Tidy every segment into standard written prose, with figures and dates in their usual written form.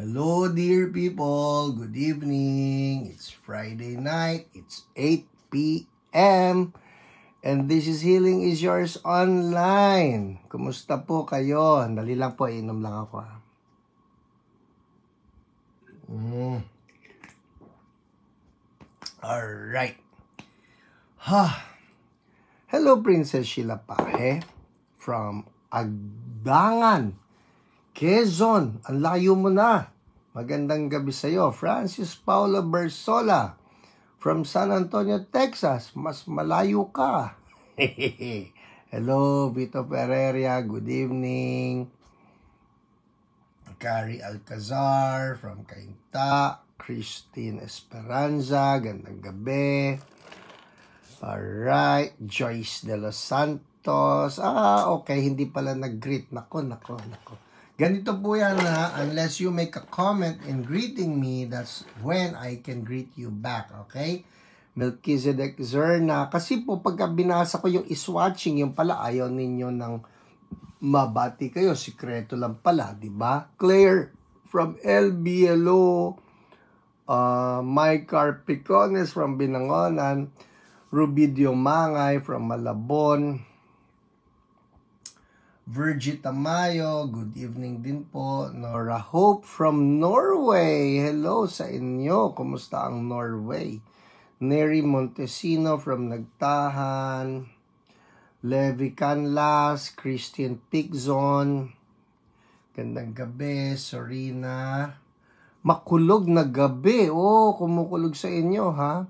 Hello, dear people. Good evening. It's Friday night. It's 8 p.m. And this is Healing is Yours Online. Kumusta po kayo? Dali lang po, inom lang ako. Alright. Hello, Princess Sheila Pahe from Agdangan, Quezon. Ang layo mo na. Magandang gabi sa'yo. Francis Paula Bersola from San Antonio, Texas. Mas malayo ka. Hello, Vito Pereira. Good evening. Carrie Alcazar from Cainta. Christine Esperanza. Gandang gabi. Alright. Joyce de los Santos. Okay. Hindi pala nag-greet. Nako. Ganito po yan na, unless you make a comment in greeting me, that's when I can greet you back, okay? Melchizedek Zerna, kasi po pagka binasa ko yung is-watching, yung pala ayaw ninyo ng mabati kayo, sikreto lang pala, di ba? Claire from LBLO, Mike Carpicones from Binangonan, Rubidio Mangay from Malabon, Virgie Tamayo, good evening din po. Nora Hope from Norway. Hello sa inyo. Kumusta ang Norway? Neri Montesino from Nagtahan. Levi Canlas, Christian Pigzon. Gandang gabi, Sorina. Makulog na gabi. Kumukulog sa inyo, ha?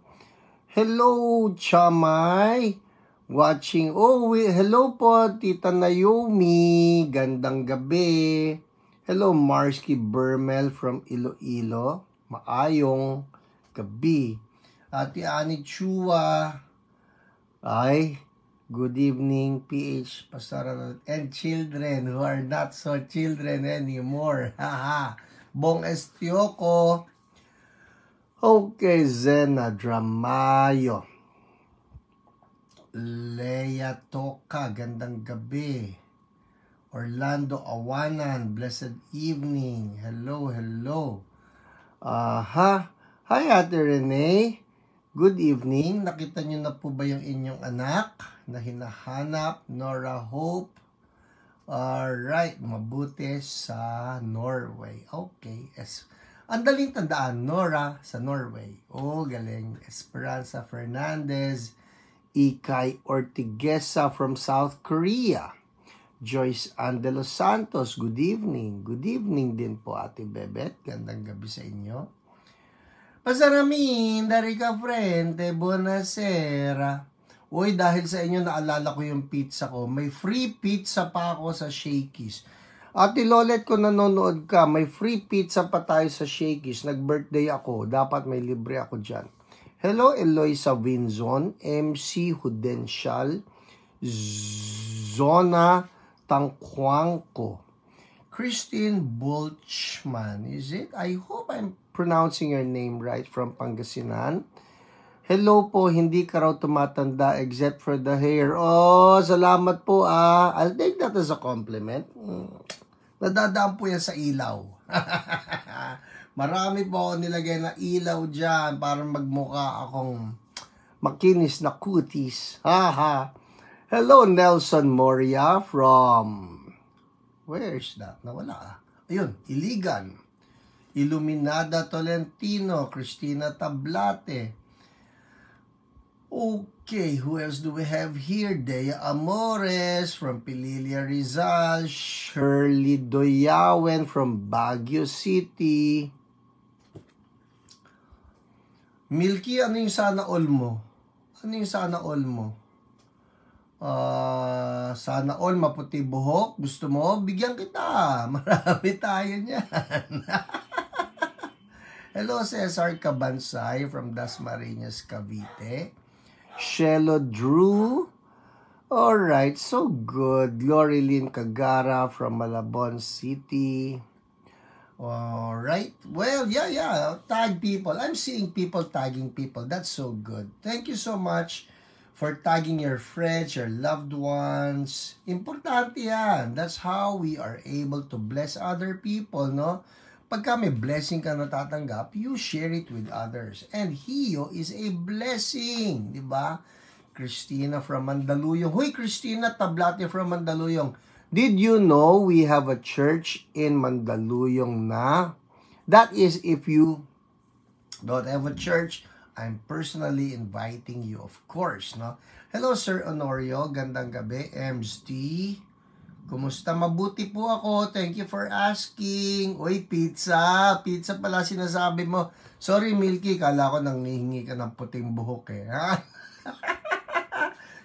Hello, Chamay. Watching. Hello po, Tita Naomi. Gandang gabi. Hello, Marsky Bermel from Iloilo. Maayong gabi. Ate Ani Chua. Good evening, PH Pastoral and children who are not so children anymore. Bong Estioco. Okay, Zena Dramayo. Leia Toka, gandang gabi. Orlando Awanan, blessed evening. Hello. Hi, Ate Renee. Good evening. Nakita niyo na po ba yung inyong anak na hinahanap? Nora Hope. Alright, mabuti sa Norway. Okay. Ang daling tandaan, Nora sa Norway. Galing. Esperanza Fernandez. Ikay Ortiguesa from South Korea. Joyce Andelos Santos, good evening. Good evening din po, Ate Bebet. Gandang gabi sa inyo. Pasaramin, dari ka frente, buonasera. Dahil sa inyo naalala ko yung pizza ko. May free pizza pa ako sa Shakey's. Ate Lolet, ko nanonood ka, may free pizza pa tayo sa Shakey's. Nag-birthday ako, dapat may libre ako dyan. Hello, Eloisa Winzon, MC Hudensyal, Zona Tangkwangko, Christine Bulchman, is it? I hope I'm pronouncing your name right, from Pangasinan. Hello po, hindi ka raw tumatanda except for the hair. Salamat po I'll take that as a compliment. Nadadaan po yan sa ilaw. Marami po ako nilagay na ilaw dyan para magmukha akong makinis na kutis. Hello, Nelson Moria from... Where is that? Nawala Ayun, Iligan. Iluminada Tolentino, Cristina Tablate. Okay, who else do we have here? Dea Amores from Pililia Rizal. Shirley Doyawen from Baguio City. Milky, ano yung sana all mo? Ano yung sana all mo? Sana all maputi buhok. Gusto mo? Bigyan kita. Marami tayo niyan. Hello, Cesar Cabansay from Dasmariñas, Cavite. Shelo Drew. Alright, so good. Glorilyn Cagara from Malabon City. Alright. Well, yeah. Tag people. I'm seeing people tagging people. That's so good. Thank you so much for tagging your friends, your loved ones. Importante yan. That's how we are able to bless other people, no? pagka may blessing ka natatanggap, you share it with others. And Hiyo is a blessing, di ba? Christina from Mandaluyong. Huy, Christina Tablate from Mandaluyong. Did you know we have a church in Mandaluyong na? That is, if you don't have a church, I'm personally inviting you, of course, no? Hello, Sir Honorio. Gandang gabi. MST. Kumusta? Mabuti po ako. Thank you for asking. Uy, pizza. Pizza pala sinasabi mo. Sorry, Milky. Kala ko nanghihingi ka ng puting buhok eh. Ha?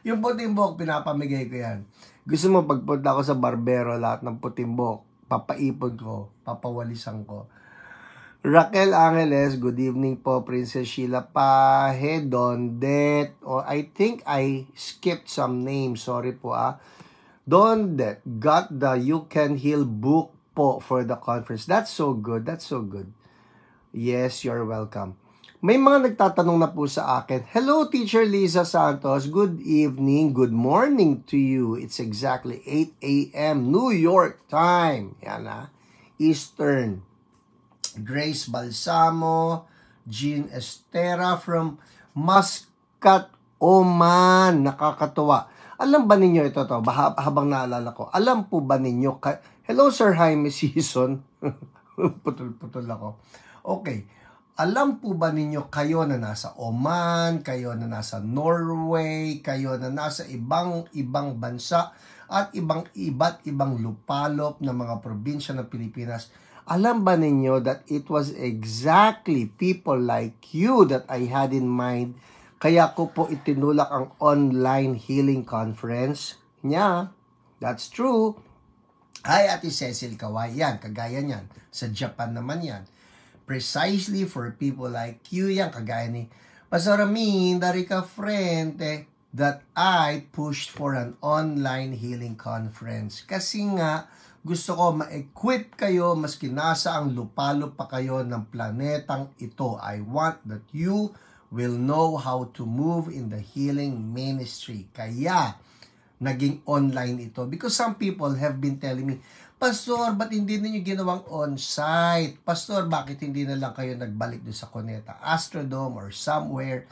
Yung puting buhok, pinapamigay ko yan. Gusto mo, pagpunta ko sa barbero, lahat ng puting buhok, papaipon ko, papawalisan ko. Raquel Angeles, good evening po. Princess Sheila Pahe, Dondet. Oh, I think I skipped some names. Sorry po Dondet got the You Can Heal book po for the conference. That's so good. That's so good. Yes, you're welcome. May mga nagtatanong na po sa akin. Hello, Teacher Lisa Santos. Good evening. Good morning to you. It's exactly 8 a.m. New York time. Yan Eastern. Grace Balsamo, Jean Estera from Muscat, Oman. Nakakatuwa. Alam ba ninyo ito to? Habang naalala ko. Alam po ba ninyo? Hello, Sir Jaime Season. Putol-putol ako. Okay. Alam po ba ninyo kayo na nasa Oman, kayo na nasa Norway, kayo na nasa ibang bansa at iba't ibang lupalop na mga probinsya ng Pilipinas? Alam ba ninyo that it was exactly people like you that I had in mind? Kaya ko po itinulak ang online healing conference. Yeah, that's true. Hi, Ate Cecil Kawai. Yan, kagaya niyan. Sa Japan naman yan. Precisely for people like you, yan, kagaya ni Pastor Amin, Darika Frente, that I pushed for an online healing conference. Kasi nga, gusto ko ma-equip kayo maski nasa ang lupalo pa kayo ng planetang ito. I want that you will know how to move in the healing ministry. Kaya, naging online ito. Because some people have been telling me, Pastor, ba't hindi ninyo ginawang on-site? Pastor, bakit hindi na lang kayo nagbalik doon sa Cuneta Astrodome or somewhere?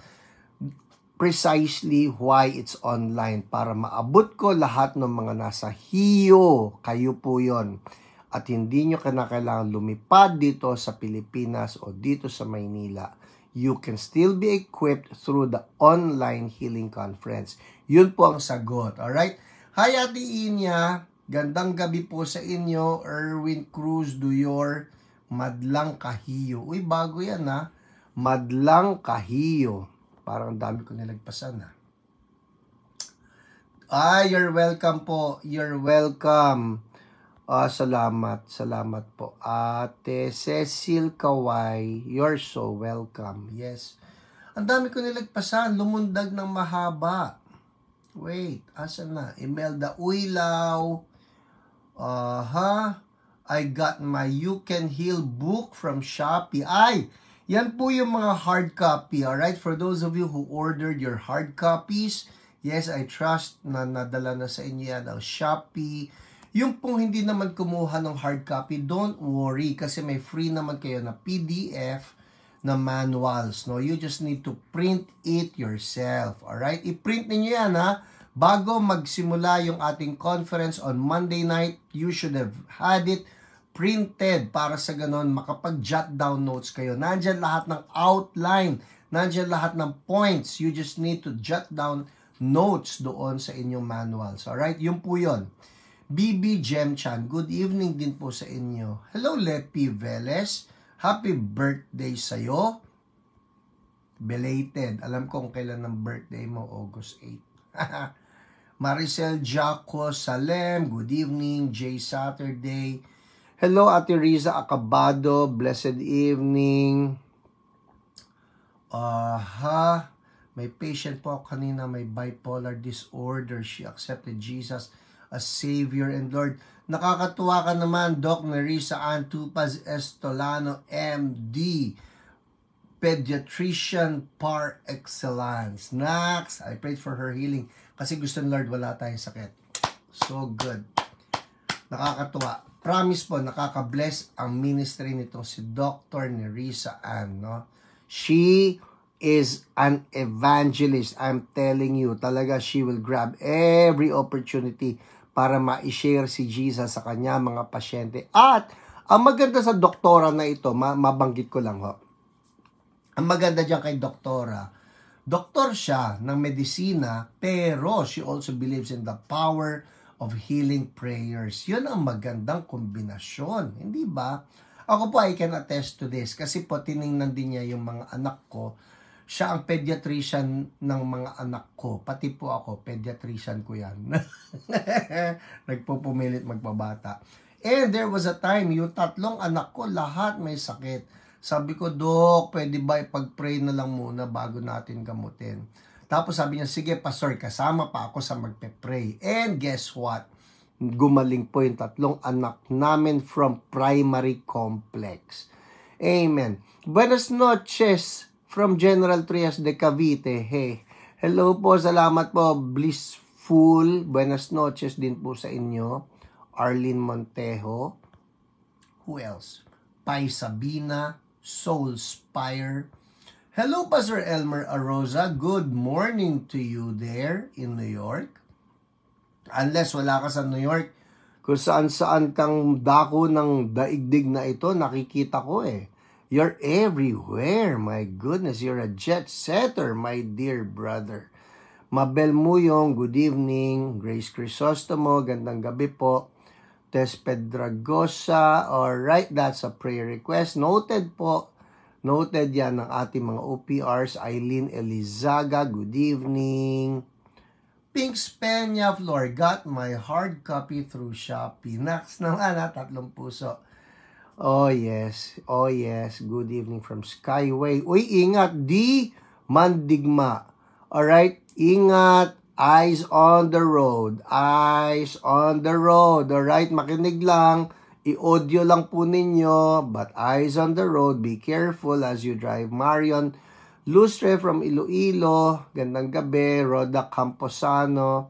Precisely why it's online, para maabot ko lahat ng mga nasa Hiyo. Kayo po yon. At hindi nyo kailangan lumipad dito sa Pilipinas o dito sa Maynila. You can still be equipped through the online healing conference. Yun po ang sagot. Alright? Hi, Ate Inya. Gandang gabi po sa inyo. Erwin Cruz Duyor. Madlang Kahiyo. Uy, bago yan Madlang Kahiyo. Parang dami ko nilagpasan you're welcome po. You're welcome. Salamat po. Ate Cecil Kawai, you're so welcome. Yes. Ang dami ko nilagpasan. Lumundag ng mahaba. Wait, asan na? Imelda Uylaw. I got my You Can Heal book from Shopee. Yan po yung mga hard copy, alright? For those of you who ordered your hard copies, yes, I trust na nadala na sa inyo yan ang Shopee. Yung pong hindi naman kumuha ng hard copy, don't worry kasi may free naman kayo na PDF na manuals, no? You just need to print it yourself, alright? I-print niyo yan, bago magsimula yung ating conference on Monday night. You should have had it printed para sa ganon makapag-jot down notes kayo. Nandyan lahat ng outline, nandyan lahat ng points. You just need to jot down notes doon sa inyong manuals. Alright, yun po yun. BB Gem Chan, good evening din po sa inyo. Hello, Lepi Velez. Happy birthday sa'yo. Belated. Alam kong kailan ng birthday mo, August 8. Maricel Jaco Salem, good evening. Jay Saturday. Hello, Ate Riza Acabado. Blessed evening. May patient po kanina, may bipolar disorder. She accepted Jesus as Savior and Lord. Nakakatuwa ka naman, Doc Nerissa Antupaz Estolano, MD. Pediatrician par excellence. Next, I prayed for her healing. Kasi gusto ng Lord, wala tayong sakit. So good. Nakakatuwa. promise po, nakaka-bless ang ministry nitong si Dr. Nerissa Ann, no? She is an evangelist. I'm telling you, talaga she will grab every opportunity para ma-share si Jesus sa kanya mga pasyente. At ang maganda sa doktora na ito, mabanggit ko lang ho. Ang maganda diyan kay doktora, doktor siya ng medisina, pero she also believes in the power of healing prayers. Yun ang magandang kombinasyon, hindi ba? Ako po, I can attest to this kasi po tiningnan din niya yung mga anak ko. Siya ang pediatrician ng mga anak ko. Pati po ako, pediatrician ko yan. Nagpupumilit magpabata. And there was a time, yung 3 anak ko, lahat may sakit. Sabi ko, Dok, pwede ba ipag-pray na lang muna bago natin gamutin? Tapos sabi niya, sige pastor, kasama pa ako sa magpe-pray. And guess what? Gumaling po yung 3 anak namin from primary complex. Amen. Buenas noches from General Trias de Cavite. Hey, hello po, salamat po. Blissful, buenas noches din po sa inyo. Arlene Montejo. Who else? Pai Sabina, Soul Spire. Hello, Pastor Elmer Arosa. Good morning to you there in New York. Unless wala ka sa New York, kung saan-saan kang dako ng daigdig na ito, nakikita ko eh. You're everywhere. My goodness, you're a jet setter, my dear brother. Mabel Muyong, good evening. Grace Crisostomo, gandang gabi po. Tess Pedragosa, alright, that's a prayer request. Noted po. Noted yan ng ating mga OPRs. Eileen Elizaga, good evening. Pink Peña Flor, got my hard copy through Shopee. Next naman 3 puso. Oh yes, good evening from Skyway. Uy, ingat, di mandigma. Alright, ingat, eyes on the road. Eyes on the road. Alright, makinig lang. I-audio lang po ninyo, but eyes on the road. Be careful as you drive. Marion Lustre from Iloilo. Gandang gabi. Roda Camposano.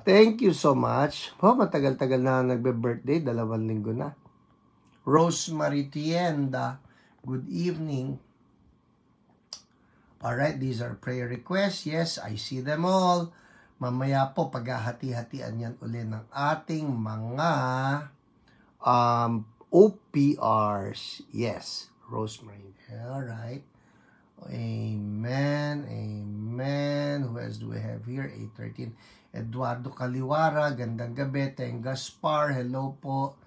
Thank you so much. Matagal-tagal na nagbe-birthday. 2 linggo na. Rosemary Tienda. Good evening. Alright, these are prayer requests. Yes, I see them all. Mamaya po, paghahati-hatian yan uli ng ating mga OPRs. Yes, Rosemary. Alright. Amen. Amen. Who else do we have here? 8:13. Eduardo Caliwara, gandang gabi. Teng Gaspar, hello po.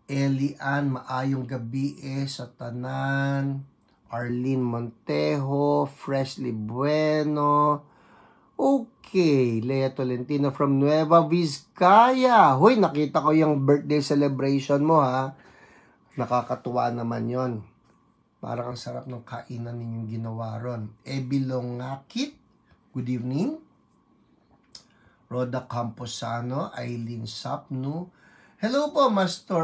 Elian, maayong gabi sa tanan. Arlene Montejo, Freshly Bueno. Okay, Lea Tolentino from Nueva Vizcaya. Hoy, nakita ko yung birthday celebration mo ha. Nakakatuwa naman yon. Parang ang sarap ng kainan ninyong ginawa ron. Ebilongakit, good evening. Roda Camposano, Eileen Sapnu. Hello po,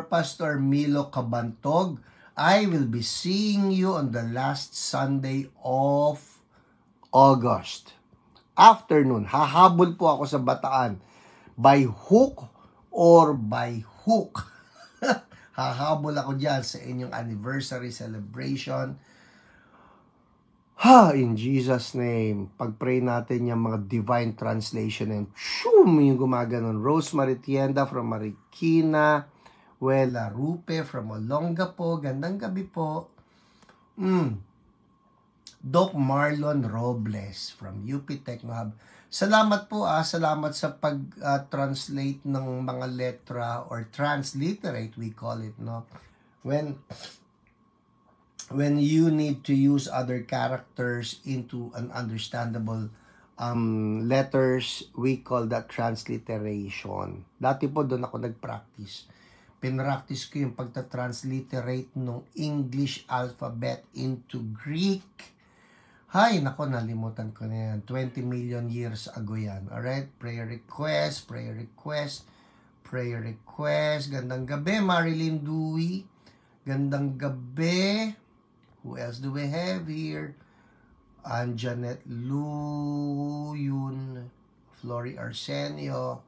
Pastor Milo Cabantog. I will be seeing you on the last Sunday of August. Afternoon, hahabol po ako sa Bataan. By hook or by hook. Hahabol ako dyan sa inyong anniversary celebration. In Jesus' name, pag-pray natin yung mga divine translation and yung gumaganon. Rosemary Tienda from Marikina. Wela Rupe from Olongapo. Gandang gabi po. Doc Marlon Robles from UP Techno Hub. Salamat po salamat sa pag-translate ng mga letra or transliterate we call it, no? When you need to use other characters into an understandable letters, we call that transliteration. Dati po doon ako nag-practice. Pinractice ko yung pagta-transliterate ng English alphabet into Greek. Hay, nako, nalimutan ko na yan. 20 million years ago yan. Alright, prayer request. Gandang gabi, Marilyn Dewey. Gandang gabi. Who else do we have here? Janet Luyun. Flory Arsenio.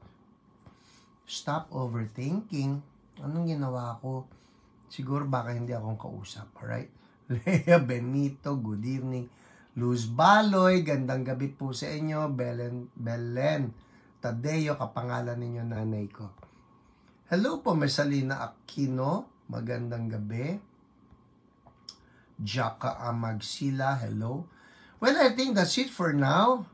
Stop overthinking. Anong ginawa ko? Siguro baka hindi akong kausap. Alright? Lea Benito, good evening. Luz Baloy, gandang gabi po sa inyo. Belen Tadeo, kapangalan ninyo nanay ko. Hello po, Mersalina Aquino. Magandang gabi. Jaka Amagsila, hello. Well, I think that's it for now.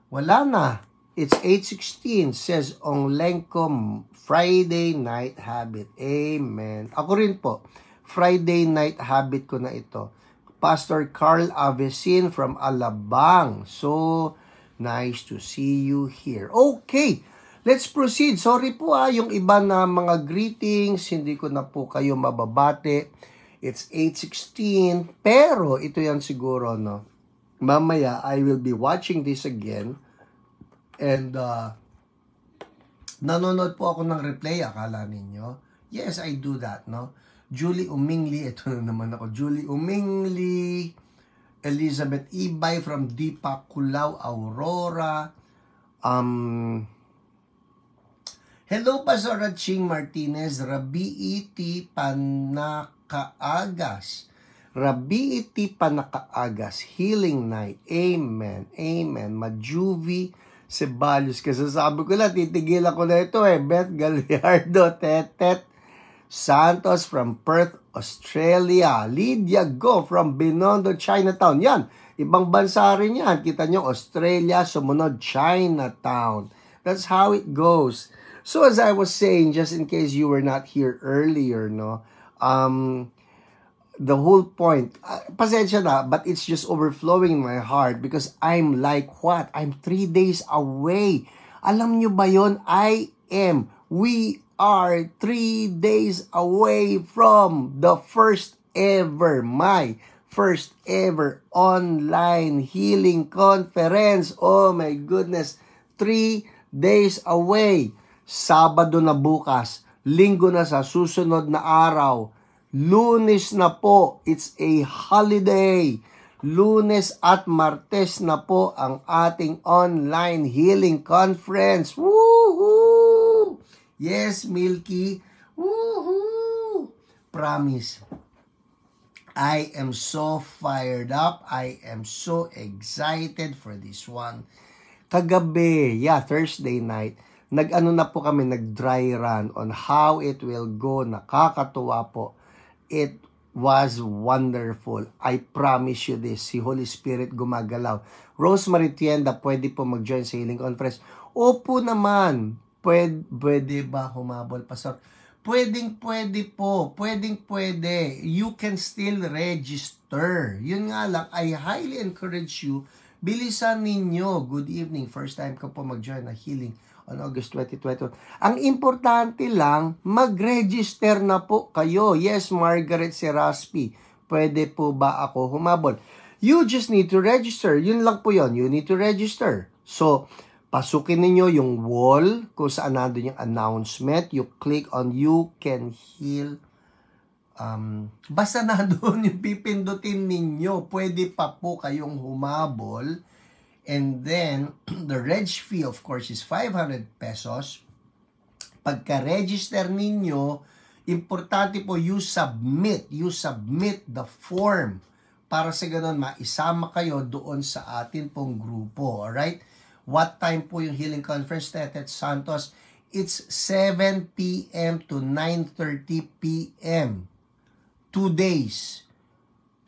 Wala na. It's 8:16, says Onglenko, Friday night habit. Amen. Ako rin po, Friday night habit ko na ito. Pastor Carl Avesin from Alabang. So, nice to see you here. Okay, let's proceed. Sorry po yung iba na mga greetings, hindi ko na po kayo mababate. It's 8:16, pero ito yan siguro, no? Mamaya, I will be watching this again. And, nanonood po ako ng replay, akala ninyo. Yes, I do that, no? Julie Umingli, ito na naman ako. Julie Umingli, Elizabeth Ibay from Dipa Kulao, Aurora. Hello, Pastor Ching Martinez, Rabiiti Panakaagas. Rabiiti Panakaagas, Healing Night. Amen, amen. Majuvi Ceballos. Kasi sabi ko lang, titigil ako na ito Beth Gallardo, Tetet Santos from Perth, Australia. Lydia Go from Binondo, Chinatown. Yan, ibang bansa rin yan. Kita nyo, Australia, sumunod Chinatown. That's how it goes. So as I was saying, just in case you were not here earlier, no, the whole point, pasensya na, but it's just overflowing in my heart because I'm like what? I'm 3 days away. Alam nyo ba yon? We are 3 days away from the my first ever online healing conference. Oh my goodness, 3 days away. Sabado na bukas, Linggo na sa susunod na araw, Lunes na po, it's a holiday. Lunes at Martes na po ang ating online healing conference. Woohoo! Yes, Milky. Woohoo! Promise. I am so fired up. I am so excited for this one. Kagabi, Thursday night, nag-ano na po kami, nag-dry run on how it will go. Nakakatuwa po. It was wonderful. I promise you this. Si Holy Spirit gumagalaw. Rosemary Tienda, pwede po mag-join sa healing conference. Opo naman. Pwede ba humabol, Pastor? Pwede po. Pwede. You can still register. Yun nga lang, I highly encourage you, bilisan ninyo. Good evening. First time ko po mag-join na healing on August 2021. Ang importante lang, mag-register na po kayo. Yes, Margaret Seraspi, pwede po ba ako humabol? You just need to register. Yun lang po yun. You need to register. So, pasukin ninyo yung wall kung saan nandun yung announcement. You click on You Can Heal. Basta nandun yung pipindutin ninyo. Pwede pa po kayong humabol. And then, the reg fee, of course, is 500 pesos. Pagka-register ninyo, importante po, you submit the form para sa ganun, maisama kayo doon sa atin pong grupo. Alright? What time po yung healing conference, Tetet Santos? It's 7 p.m. to 9:30 p.m. 2 days.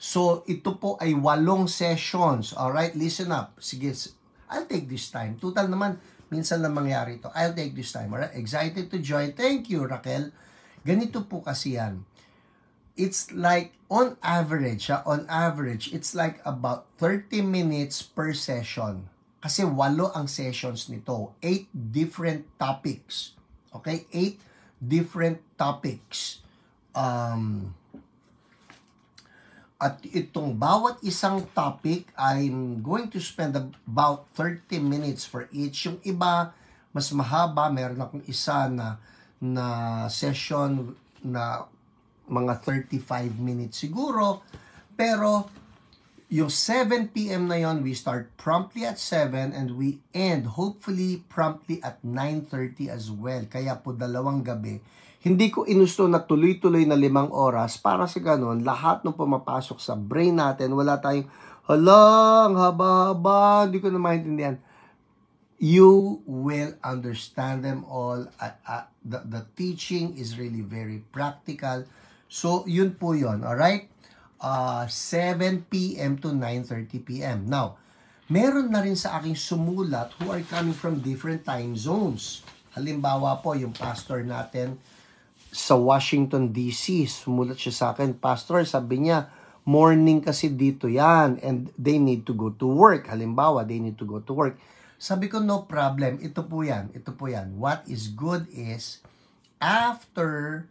So, ito po ay 8 sessions. Alright, listen up. Sige, I'll take this time. Total naman, minsan lang mangyari ito. I'll take this time. Alright, excited to join. Thank you, Raquel. Ganito po kasi yan. It's like, on average, it's like about 30 minutes per session. Kasi 8 ang sessions nito. 8 different topics. Okay? 8 different topics. At itong bawat isang topic, I'm going to spend about 30 minutes for each. Yung iba, mas mahaba. Meron akong isa na session na mga 35 minutes siguro. Pero, Yung 7 p.m. na yon, we start promptly at 7 and we end hopefully promptly at 9:30 as well. Kaya po 2 gabi. Hindi ko inusto na tuloy-tuloy na 5 oras para sa ganun, lahat ng pumapasok sa brain natin, wala tayong, halang, haba-haba, hindi ko na maintindihan. You will understand them all. The teaching is really very practical. So, yun po yun. Alright? 7 p.m. to 9:30 p.m. Now, meron na rin sa aking sumulat who are coming from different time zones. Halimbawa po, yung pastor natin sa Washington, D.C. Sumulat siya sa akin, Pastor, sabi niya, morning kasi dito yan and they need to go to work. Halimbawa, they need to go to work. Sabi ko, no problem. Ito po yan. What is good is, after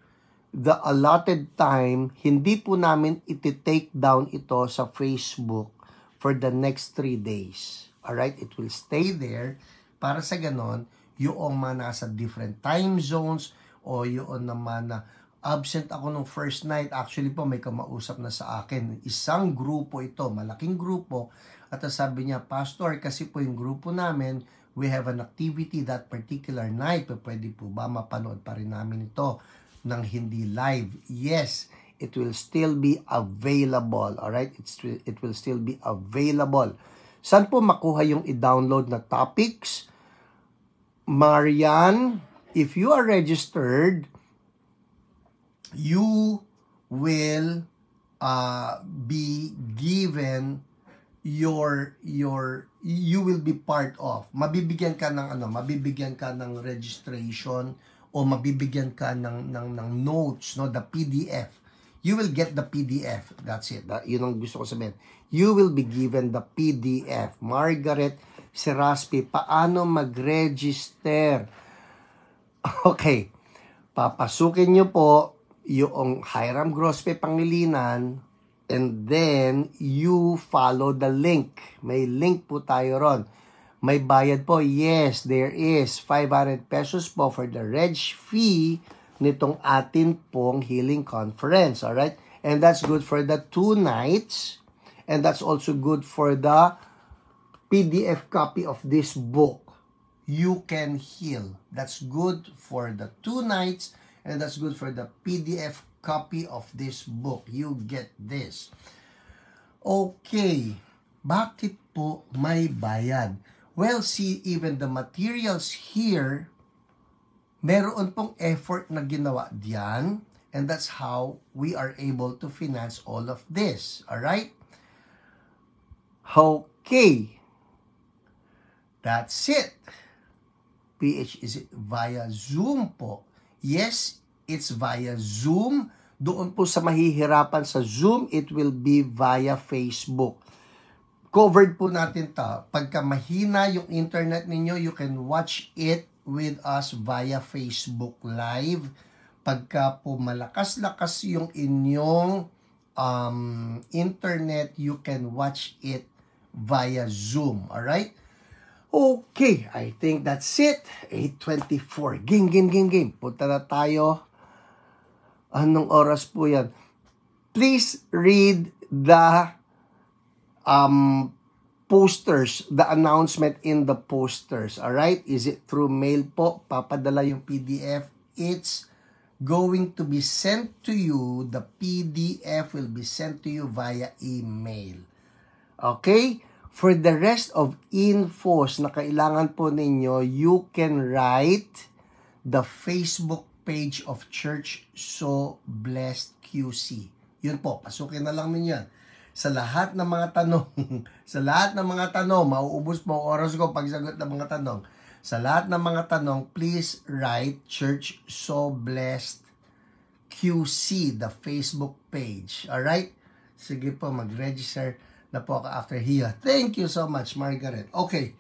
the allotted time, hindi po namin iti-take down ito sa Facebook for the next 3 days. Alright? It will stay there para sa ganon, yung mga nasa different time zones o yung naman na absent ako nung first night. Actually po, may kumausap na sa akin. Isang grupo ito, malaking grupo. At sabi niya, Pastor, kasi po yung grupo namin, we have an activity that particular night. Pwede po ba mapanood pa rin namin ito ng hindi live? Yes, it will still be available. Alright? It will still be available. Saan po makuha yung i-download na topics? Marian, if you are registered, you will be given you will be part of. Mabibigyan ka ng registration o mabibigyan ka ng notes, no, the PDF. You will get the PDF. That's it. Yun ang gusto ko sabihin. You will be given the PDF. Margaret Seraspi, paano mag-register? Okay. Papasukin nyo po yung Hiram Grospe Pangilinan and then you follow the link. May link po tayo ron. May bayad po. Yes, there is. 500 pesos po for the reg fee nitong atin pong healing conference. Alright? And that's good for the 2 nights. And that's also good for the PDF copy of this book. You Can Heal. That's good for the 2 nights. And that's good for the PDF copy of this book. You get this. Okay. Bakit po may bayad? Well, see, even the materials here, meron pong effort na ginawa diyan. And that's how we are able to finance all of this. Alright? Okay. That's it. PH, is it via Zoom po? Yes, it's via Zoom. Doon po sa mahihirapan sa Zoom, it will be via Facebook. Covered po natin to. Pagka mahina yung internet ninyo, you can watch it with us via Facebook Live. Pagka po malakas-lakas yung inyong internet, you can watch it via Zoom. Alright? Okay, I think that's it. 8:24. Game. Punta na tayo. Anong oras po yan? Please read the posters, the announcement in the posters. Alright? Is it through mail po? Papadala yung PDF. It's going to be sent to you. The PDF will be sent to you via email. Okay? For the rest of infos na kailangan po ninyo, you can write the Facebook page of Church So Blessed QC. Yun po, pasukin na lang ninyo yan. Sa lahat ng mga tanong, mauubos po ang oras ko pagsagot ng mga tanong. Sa lahat ng mga tanong, please write Church So Blessed QC, the Facebook page. Alright? Sige po, mag-register na po ako after here. Thank you so much, Margaret. Okay.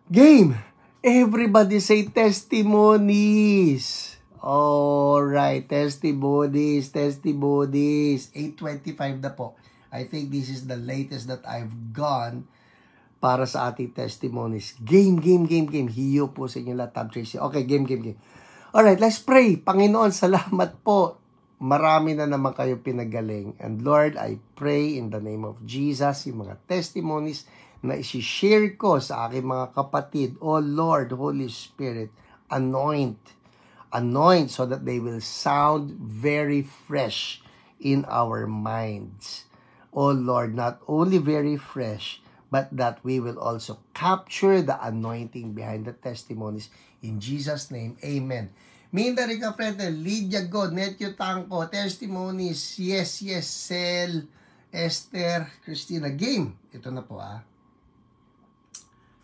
Game! Everybody say testimonies. Alright, testimonies. 8:25 na po. I think this is the latest that I've gone para sa ating testimonies. Game. Hiyo po sa inyo lahat, Tab Tracy. Okay, game. Alright, let's pray. Panginoon, salamat po marami na naman kayo pinagaling. And Lord, I pray in the name of Jesus, yung mga testimonies na isi-share ko sa aking mga kapatid. Oh Lord, Holy Spirit, anoint so that they will sound very fresh in our minds. Oh Lord, not only very fresh, but that we will also capture the anointing behind the testimonies. In Jesus' name, amen. Minda Rica Frente, Lydia God, Netyo Tangko, testimonies, yes, Sel, Esther, Christina, game. Ito na po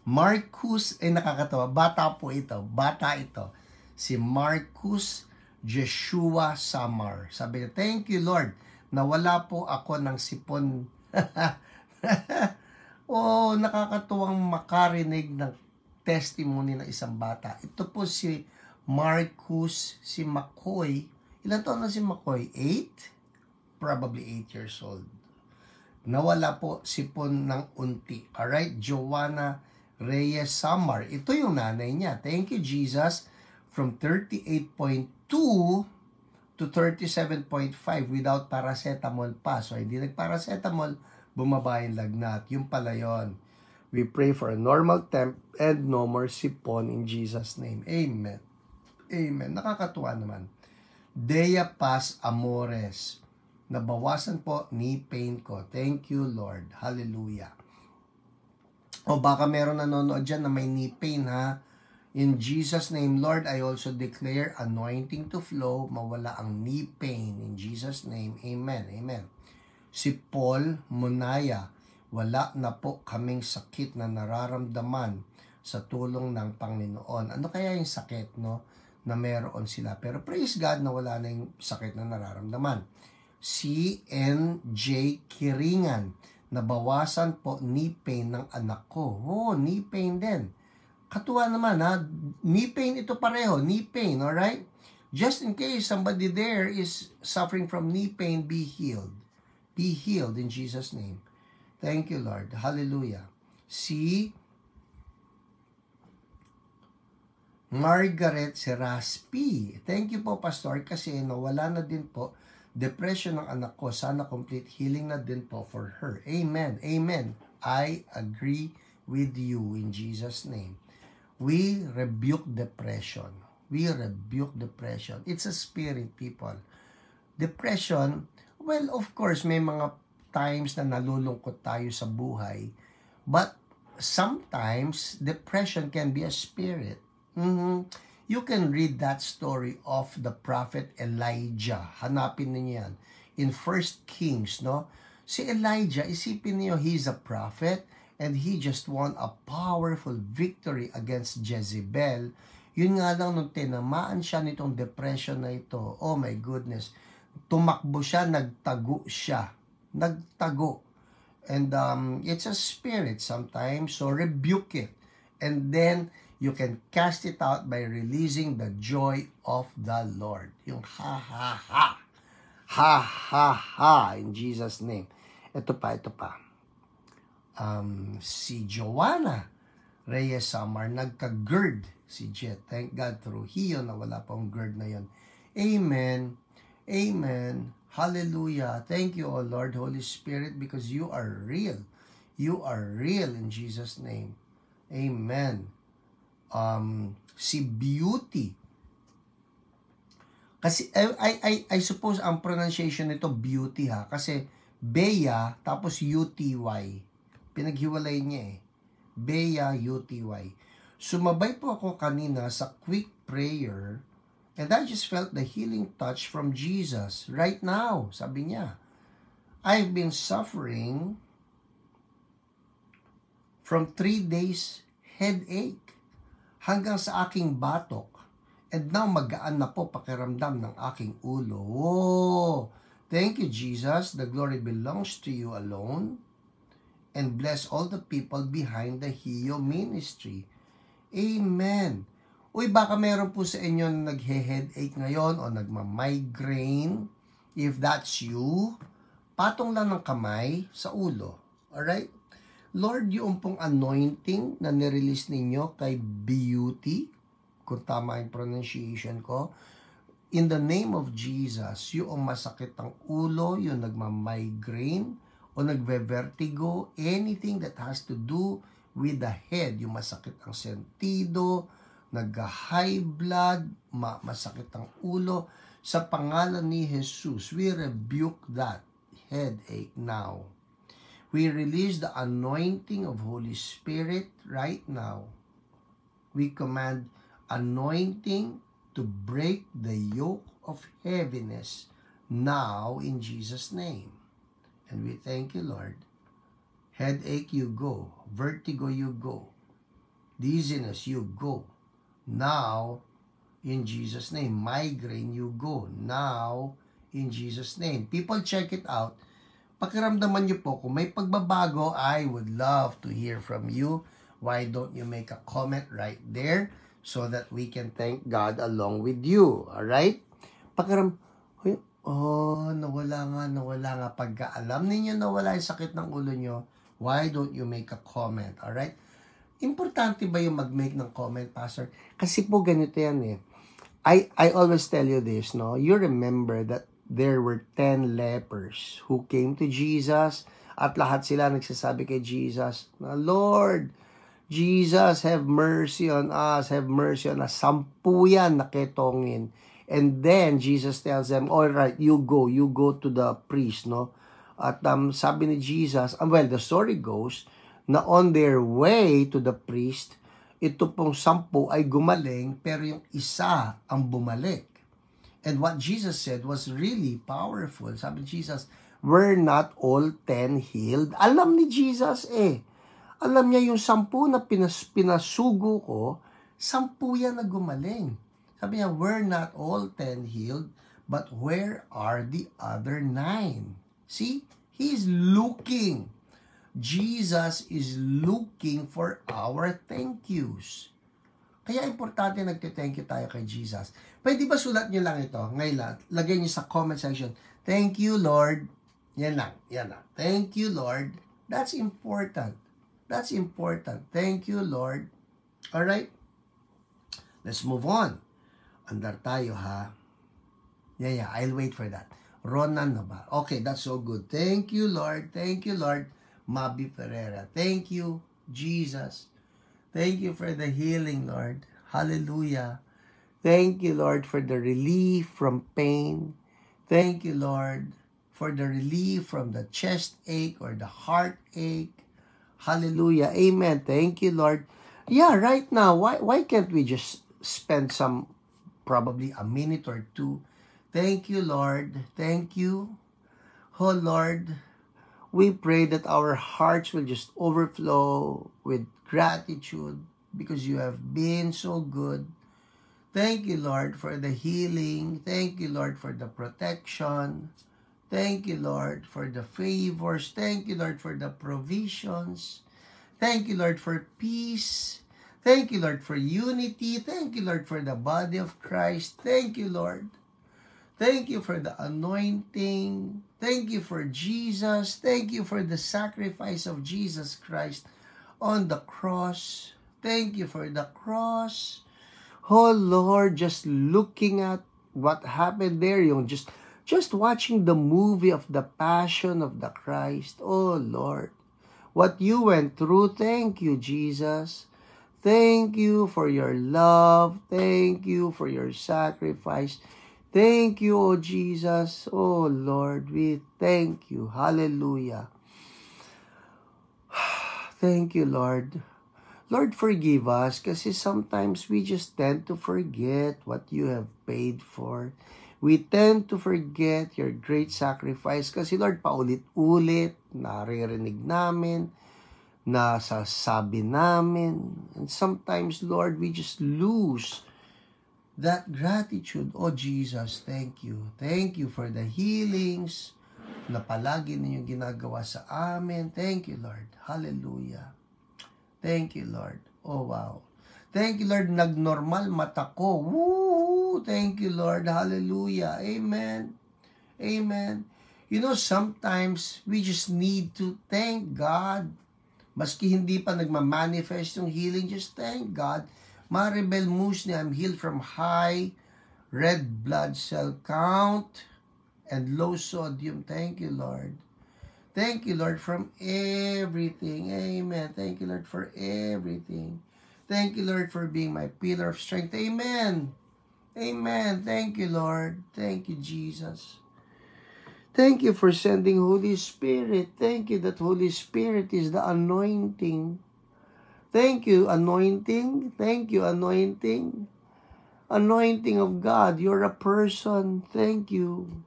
Marcus, nakakatawa, bata ito. Si Marcus Joshua Samar. Sabi niya, thank you Lord, nawala po ako ng sipon. Oh, nakakatuwang makarinig ng testimony ng isang bata. Ito po si Marcus, si McCoy. Ilan taon na si McCoy? 8? Probably 8 years old. Nawala po sipon ng unti. Alright, Joanna Reyes Samar. Ito yung nanay niya. Thank you, Jesus. From 38.2 to 37.5 without paracetamol pa. So, hindi nagparacetamol, bumaba yung lagnat. Yung pala yun. We pray for a normal temp and no more sipon in Jesus' name. Amen. Amen. Nakakatuwa naman. Dea Paz Amores. Nabawasan po knee pain ko. Thank you, Lord. Hallelujah. O baka meron nanonood dyan na may knee pain ha. In Jesus' name, Lord, I also declare anointing to flow, mawala ang knee pain. In Jesus' name, amen. Amen. Si Paul Monaya, wala na po kaming sakit na nararamdaman sa tulong ng Panginoon. Ano kaya yung sakit, no? Na meron sila. Pero praise God na wala na yung sakit na nararamdaman. Si N.J. Kiringan, nabawasan po knee pain ng anak ko. Oh, knee pain din. Katuwa naman ha, knee pain ito pareho, knee pain, alright? Just in case somebody there is suffering from knee pain, be healed. Be healed in Jesus' name. Thank you, Lord. Hallelujah. Si Margaret Seraspi. Thank you po, Pastor, kasi nawala na din po depression ng anak ko. Sana complete healing na din po for her. Amen. Amen. I agree with you in Jesus' name. We rebuke depression. We rebuke depression. It's a spirit, people. Depression, well, of course, may mga times na nalulungkot tayo sa buhay. But sometimes, depression can be a spirit. You can read that story of the prophet Elijah. Hanapin niyo yan. In 1 Kings, no? Si Elijah, isipin niyo, he's a prophet and he just won a powerful victory against Jezebel. Yun nga lang, nung tinamaan siya nitong depression na ito, oh my goodness, tumakbo siya, nagtago siya. Nagtago. And it's a spirit sometimes, so rebuke it. And then, you can cast it out by releasing the joy of the Lord. Yung ha, ha, ha. Ha, ha, ha. In Jesus' name. Ito pa. Si Joanna Reyes Samar, nagka-GERD si Jet. Thank God through Hiyo na wala pang GERD na yun. Amen. Amen. Hallelujah. Thank you, O Lord, Holy Spirit, because you are real. You are real in Jesus' name. Amen. Si Beauty. Kasi, I suppose ang pronunciation nito Beauty ha. Kasi, Bea, tapos U-T-Y. Pinaghiwalay niya Bea, U-T-Y. Sumabay po ako kanina sa quick prayer and I just felt the healing touch from Jesus right now. Sabi niya, I've been suffering from 3 days headache hanggang sa aking batok. And now, magaan na po pakiramdam ng aking ulo. Oh, thank you, Jesus. The glory belongs to you alone. And bless all the people behind the Hiyo ministry. Amen. Uy, baka meron po sa inyo na naghe-headache ngayon o nagma-migraine. If that's you, patong lang ng kamay sa ulo. Alright? Lord, yung pong anointing na nirelease ninyo kay Beauty, kung tama yung pronunciation ko, in the name of Jesus, yung masakit ang ulo, yung nagmamigraine, o nagve-vertigo, anything that has to do with the head, yung masakit ang sentido, nag-high blood, masakit ang ulo, sa pangalan ni Jesus, we rebuke that headache now. We release the anointing of Holy Spirit right now. We command anointing to break the yoke of heaviness now in Jesus' name. And we thank you, Lord. Headache, you go. Vertigo, you go. Dizziness, you go. Now, in Jesus' name. Migraine, you go. Now, in Jesus' name. People, check it out. Pakiramdaman niyo po, kung may pagbabago, I would love to hear from you. Why don't you make a comment right there so that we can thank God along with you? Alright? Nawala nga. Pagka alam ninyo nawala yung sakit ng ulo nyo, why don't you make a comment? Alright? Importante ba yung mag-make ng comment, Pastor? Kasi po ganito yan eh. I always tell you this, no? You remember that there were 10 lepers who came to Jesus at lahat sila nagsasabi kay Jesus, Lord, Jesus, have mercy on us, have mercy on us. 10 yan naketongin. And then, Jesus tells them, all right, you go to the priest, no? At sabi ni Jesus, the story goes, na on their way to the priest, ito pong 10 ay gumaling, pero yung isa ang bumalik. And what Jesus said was really powerful. Sabi ni Jesus, were not all 10 healed? Alam ni Jesus Alam niya yung 10 na pinasugo ko, 10 yan na gumaling. Sabi niya, were not all 10 healed, but where are the other 9? See? He's looking. Jesus is looking for our thank yous. Kaya importante nagte-thank you tayo kay Jesus. Pwede ba sulat niyo lang ito? Ngayon, lagay niyo sa comment section. Thank you, Lord. Yan lang. Thank you, Lord. That's important. That's important. Thank you, Lord. Alright? Let's move on. Andar tayo, ha? Yeah, I'll wait for that. Ronan na ba? Okay, that's so good. Thank you, Lord. Thank you, Lord. Mabi Ferreira. Thank you, Jesus. Thank you for the healing, Lord. Hallelujah. Thank you, Lord, for the relief from pain. Thank you, Lord, for the relief from the chest ache or the heartache. Hallelujah. Amen. Thank you, Lord. Yeah, right now, why can't we just spend probably a minute or two? Thank you, Lord. Thank you. Oh, Lord, we pray that our hearts will just overflow with gratitude because you have been so good. Thank you, Lord, for the healing. Thank you, Lord, for the protection. Thank you, Lord, for the favors. Thank you, Lord, for the provisions. Thank you, Lord, for peace. Thank you, Lord, for unity. Thank you, Lord, for the body of Christ. Thank you, Lord. Thank you for the anointing. Thank you for Jesus. Thank you for the sacrifice of Jesus Christ on the cross. Thank you for the cross. Oh, Lord, just looking at what happened there, just watching the movie of the Passion of the Christ. Oh, Lord, what you went through. Thank you, Jesus. Thank you for your love. Thank you for your sacrifice. Thank you, oh Jesus. Oh Lord, we thank you. Hallelujah. Thank you, Lord. Lord, forgive us kasi sometimes we just tend to forget what you have paid for. We tend to forget your great sacrifice kasi Lord, paulit-ulit, naririnig namin, nasasabi namin. And sometimes, Lord, we just lose that gratitude. Oh Jesus, thank you. Thank you for the healings na palagi ninyong ginagawa sa amin. Thank you, Lord. Hallelujah. Thank you, Lord. Oh, wow. Thank you, Lord. Nagnormal mata ko. Woo! Thank you, Lord. Hallelujah. Amen. Amen. You know, sometimes we just need to thank God. Maski hindi pa nagmamanifest yung healing, just thank God. Maribel Musni, I'm healed from high red blood cell count, and low sodium. Thank you, Lord. Thank you, Lord, from everything. Amen. Thank you, Lord, for everything. Thank you, Lord, for being my pillar of strength. Amen. Amen. Thank you, Lord. Thank you, Jesus. Thank you for sending Holy Spirit. Thank you that Holy Spirit is the anointing. Thank you, anointing. Thank you, anointing. Anointing of God. You're a person. Thank you.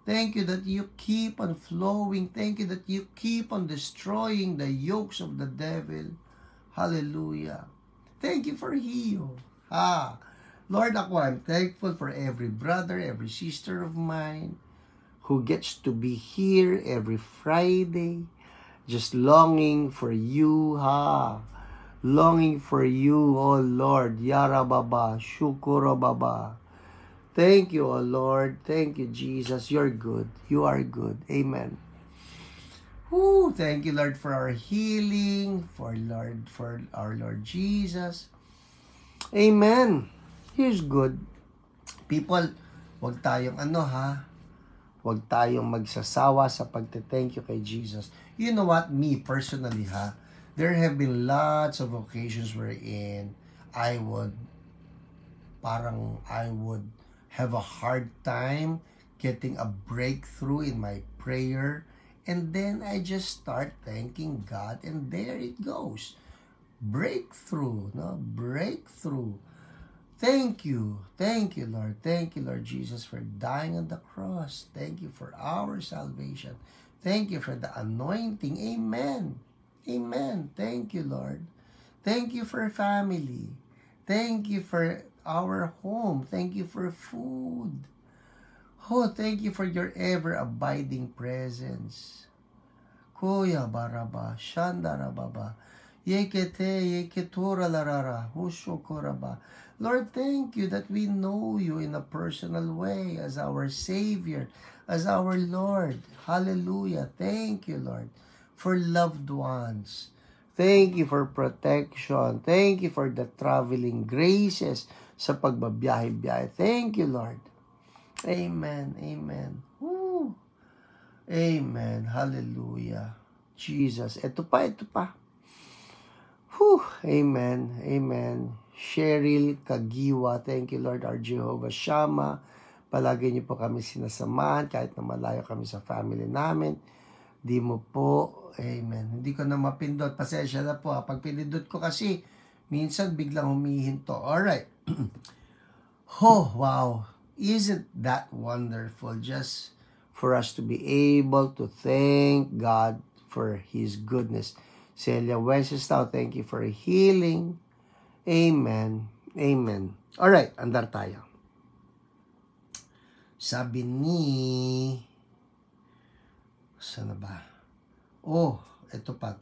Thank you that you keep on flowing. Thank you that you keep on destroying the yokes of the devil. Hallelujah. Thank you for heal. Lord, I'm thankful for every brother, every sister of mine who gets to be here every Friday, just longing for you, longing for you, oh Lord. Yara Baba, Shukura Baba. Thank you, oh Lord. Thank you, Jesus. You're good. You are good. Amen. Woo, thank you, Lord, for our healing, for our Lord Jesus. Amen. Here's good. People, wag tayong wag tayong magsasawa sa pagte-thank you kay Jesus. You know what? Me, personally, there have been lots of occasions wherein I would have a hard time getting a breakthrough in my prayer. And then I just start thanking God, and there it goes. Breakthrough, breakthrough. Thank you, Lord. Thank you, Lord Jesus, for dying on the cross. Thank you for our salvation. Thank you for the anointing. Amen. Amen. Thank you, Lord. Thank you for family. Thank you for our home. Thank you for food. Oh, thank you for your ever-abiding presence. Kuya baraba, shandara baba, yeketura larara, hushukuraba. Lord, thank you that we know you in a personal way as our Savior, as our Lord. Hallelujah. Thank you, Lord, for loved ones. Thank you for protection. Thank you for the traveling graces sa pagbabiyahe-biyahe. Thank you, Lord. Amen. Amen. Woo. Amen. Hallelujah. Jesus. Ito pa. Whew. Amen. Amen. Cheryl Kagiwa. Thank you, Lord, our Jehovah Shammah. Palagi niyo po kami sinasamahan kahit na malayo kami sa family namin. Di mo po. Amen. Hindi ko na mapindot. Pasensya na po. Pag pinindot ko kasi, minsan biglang humihinto. Alright. Oh, wow. Isn't that wonderful just for us to be able to thank God for His goodness. Celia Wenceslau, thank you for healing. Amen. Amen. Alright, andar tayo. Sabi ni... Saan na ba? Oh, ito pa.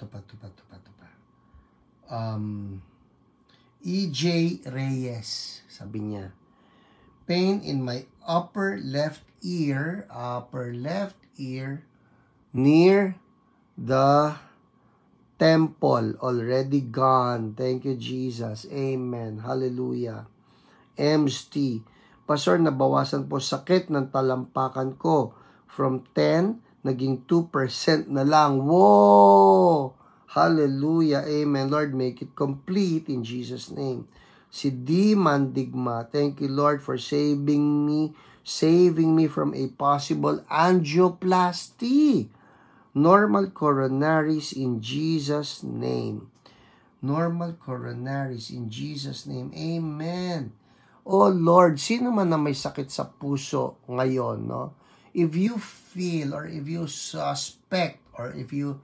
EJ Reyes, sabi niya, pain in my upper left ear, near the temple, already gone. Thank you, Jesus. Amen. Hallelujah. MST, Pastor, nabawasan po sakit ng talampakan ko from 10, naging 2% na lang. Whoa! Hallelujah. Amen. Lord, make it complete in Jesus' name. Si D. Mandigma, thank you, Lord, for saving me from a possible angioplasty. Normal coronaries in Jesus' name. Normal coronaries in Jesus' name. Amen. Oh Lord, sino man na may sakit sa puso ngayon, no? If you feel or if you suspect or if you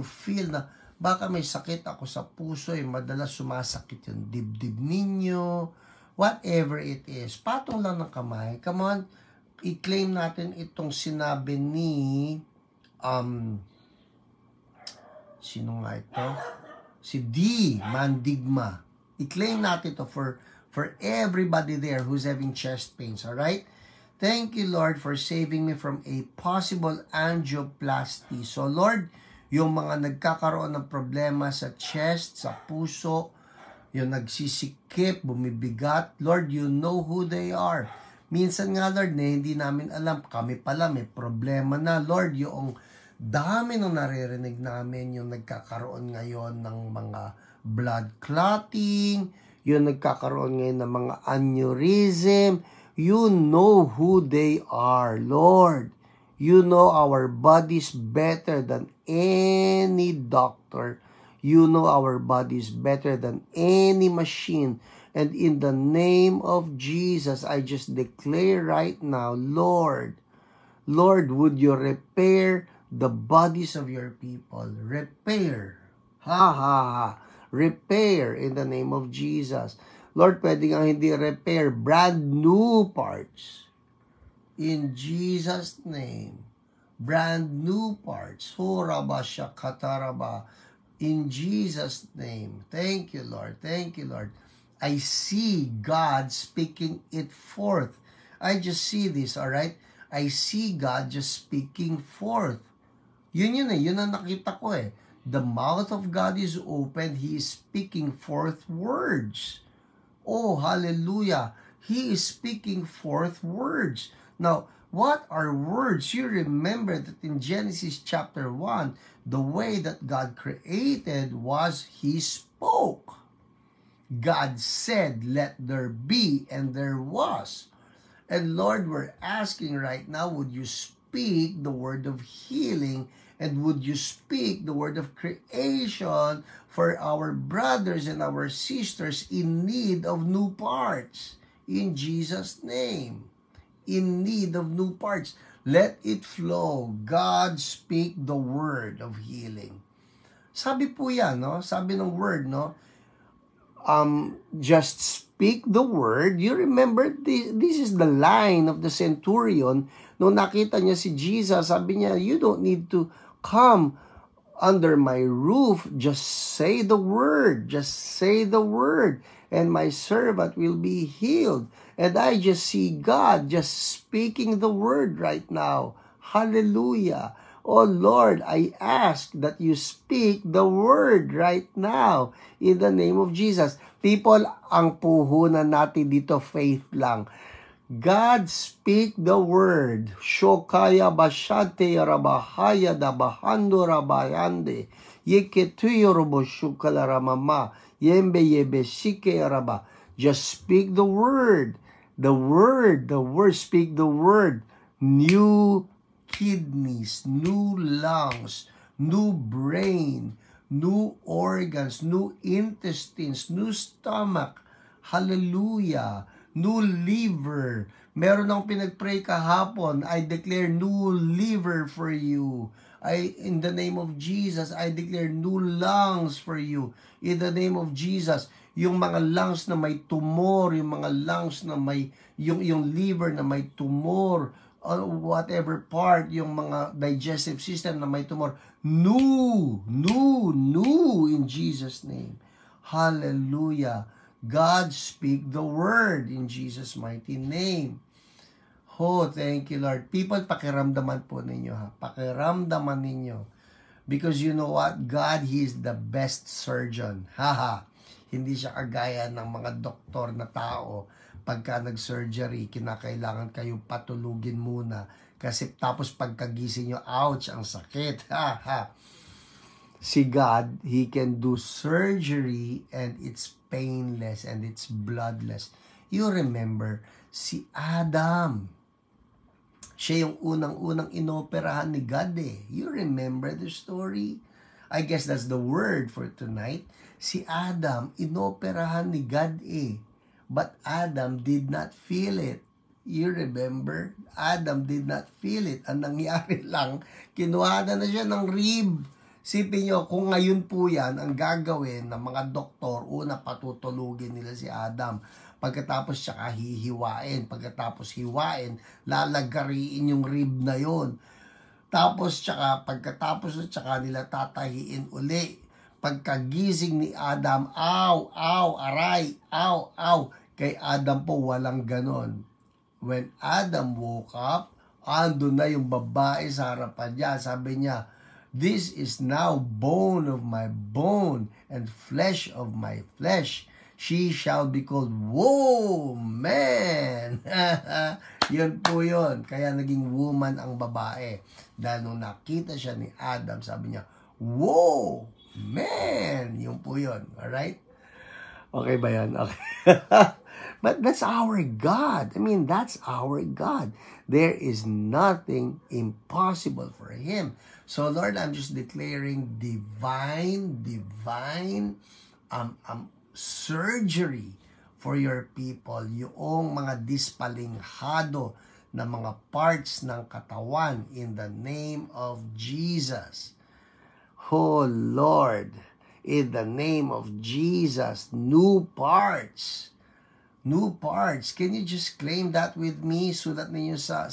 feel na baka may sakit ako sa puso, madalas sumasakit yung dibdib ninyo, whatever it is, patong lang ng kamay. Come on, i-claim natin itong sinabi ni sino nga ito? Si D. Mandigma. I-claim natin ito for everybody there who's having chest pains, alright? Thank you, Lord, for saving me from a possible angioplasty. So, Lord, yung mga nagkakaroon ng problema sa chest, sa puso, yung nagsisikip, bumibigat. Lord, you know who they are. Minsan nga, Lord, na hindi namin alam, kami pala may problema na. Lord, yung dami nung naririnig namin, yung nagkakaroon ngayon ng mga blood clotting, yung nagkakaroon ngayon ng mga aneurysm. You know who they are, Lord. You know our bodies better than any doctor. You know our bodies better than any machine. And in the name of Jesus, I just declare right now, Lord, would you repair the bodies of your people? Repair. Ha ha ha. Repair in the name of Jesus. Lord, pwede nga hindi repair, brand new parts. In Jesus' name. Brand new parts. Horabasha kataraba. In Jesus' name. Thank you, Lord. Thank you, Lord. I see God speaking it forth. I just see this, all right? I see God just speaking forth. Yun ang nakita ko eh. The mouth of God is open. He is speaking forth words. Oh, hallelujah. He is speaking forth words. Now, what are words? You remember that in Genesis chapter 1, the way that God created was He spoke. God said, let there be, and there was. And Lord, we're asking right now, would you speak the word of healing, and would you speak the word of creation for our brothers and our sisters in need of new parts? In Jesus' name. In need of new parts. Let it flow. God, speak the word of healing. Sabi po yan, no? Sabi ng word, no? Just speak the word. You remember, this is the line of the centurion. Nung nakita niya si Jesus, sabi niya, you don't need to come under my roof. Just say the word. Just say the word. And my servant will be healed. And I just see God just speaking the word right now. Hallelujah. Oh Lord, I ask that you speak the word right now in the name of Jesus. People, ang puhunan natin dito, faith lang. God, speak the word. Shokaya bashate rabahaya da bahando rabayande. Yeketuyo robo shukala ramama. Yembe yebe shike raba. Just speak the word. The word, speak the word. New kidneys, new lungs, new brain, new organs, new intestines, new stomach. Hallelujah. New liver. Meron akong pinag-pray kahapon. I declare new liver for you. In the name of Jesus, I declare new lungs for you. In the name of Jesus, yung mga lungs na may tumor, yung mga lungs na may, yung liver na may tumor, whatever part, yung mga digestive system na may tumor, new in Jesus' name. Hallelujah. God, speak the word in Jesus' mighty name. Oh, thank you, Lord. People, pakiramdaman po ninyo, ha? Pakiramdaman ninyo. Because you know what? God, He is the best surgeon. Haha. Hindi siya kagaya ng mga doktor na tao. Pagka nag-surgery, kinakailangan kayo patulugin muna. Kasi tapos pagkagising nyo, ouch, ang sakit. Haha. Si God, He can do surgery and it's painless and it's bloodless. You remember, si Adam, siya yung unang-unang inoperahan ni God eh. You remember the story? I guess that's the word for tonight. Si Adam, inoperahan ni God eh. But Adam did not feel it. You remember? Adam did not feel it. Ang nangyari lang, kinuha na siya ng rib. Sipin nyo, kung ngayon po yan, ang gagawin ng mga doktor, una patutulugin nila si Adam. Pagkatapos tsaka hihiwain. Pagkatapos hiwain, lalagariin yung rib na yon. Tapos tsaka, pagkatapos tsaka nila tatahiin uli. Pagkagising ni Adam, aw, aray, aw. Kay Adam po walang ganon. When Adam woke up, ando na yung babae sa harapan niya. Sabi niya, this is now bone of my bone and flesh of my flesh. she shall be called woman. Yun po yun. Kaya naging woman ang babae. Dahil nung nakita siya ni Adam, sabi niya, whoa, man. Yun po yun. Alright? Okay ba yan? Okay. But that's our God. I mean, that's our God. There is nothing impossible for Him. So, Lord, I'm just declaring divine surgery for your people. Yung mga dispalinghado na mga parts ng katawan in the name of Jesus. Oh, Lord, in the name of Jesus, new parts. New parts. Can you just claim that with me? Sulat ninyo sa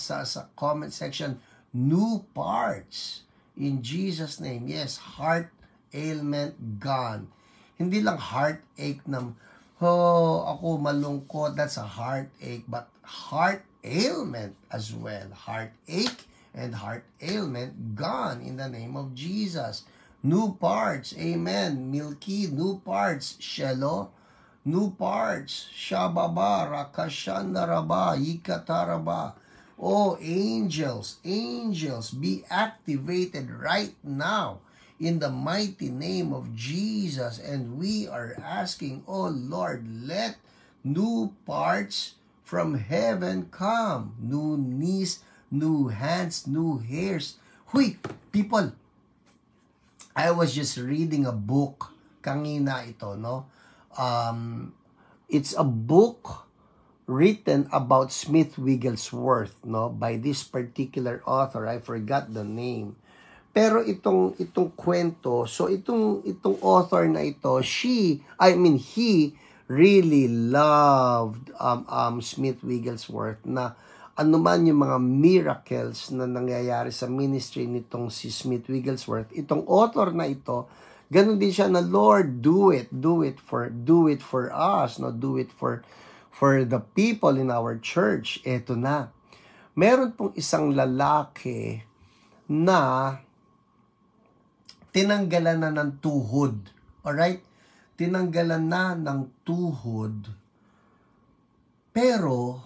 comment section. New parts. In Jesus' name. Yes, heart ailment gone. Hindi lang heartache na, oh, ako malungkot. That's a heartache. But heart ailment as well. Heartache and heart ailment gone in the name of Jesus. New parts. Amen. Milky, new parts. Shelo, new parts. Shababa, Rakashandaraba, Ikataraba. Oh, angels, be activated right now in the mighty name of Jesus. And we are asking, oh Lord, let new parts from heaven come. New knees, new hands, new hairs. Huy, people, I was just reading a book kanina ito, no? It's a book written about Smith Wigglesworth, no, by this particular author. I forgot the name. Pero itong kwento, so itong author na ito, he really loved Smith Wigglesworth, na anuman yung mga miracles na nangyayari sa ministry nitong si Smith Wigglesworth, itong author na ito, ganun din siya na, Lord, do it for us, no, do it for the people in our church. Eto na. Meron pong isang lalaki na tinanggalan na ng tuhod. Alright? Tinanggalan na ng tuhod. Pero,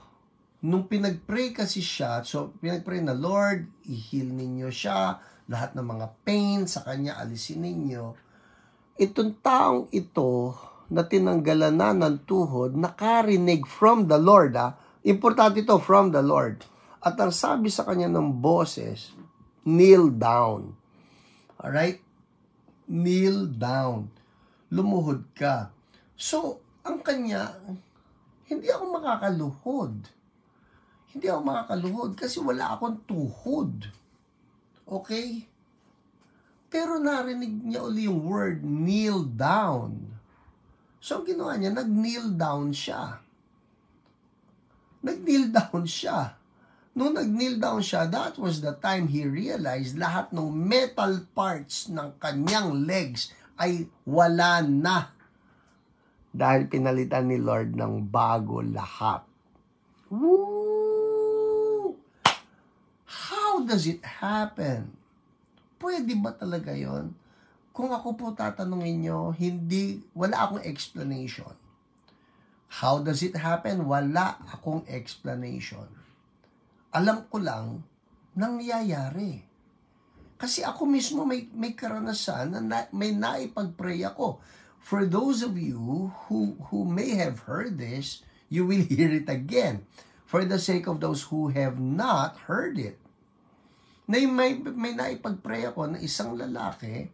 nung pinag-pray kasi siya, so pinag-pray na, Lord, i-heal ninyo siya, lahat ng mga pain sa kanya, alisin ninyo. Itong taong ito, na tinanggalan na ng tuhod, nakarinig from the Lord. Importante ito, from the Lord. At ang sabi sa kanya ng boses, kneel down. Alright? Kneel down. Lumuhod ka. So, ang kanya, hindi ako makakaluhod. Hindi ako makakaluhod kasi wala akong tuhod. Okay? Pero narinig niya uli yung word, kneel down. So, ang ginawa niya, nag-kneel down siya. Nag-kneel down siya. Nung nag-kneel down siya, that was the time he realized lahat ng metal parts ng kanyang legs ay wala na. Dahil pinalitan ni Lord ng bago lahat. Woo! How does it happen? Pwede ba talaga yon? Kung ako po tatanungin nyo, wala akong explanation. How does it happen? Wala akong explanation. Alam ko lang, nangyayari. Kasi ako mismo may karanasan na may naipag-pray ako. For those of you who may have heard this, you will hear it again. For the sake of those who have not heard it. May naipag-pray ako na isang lalaki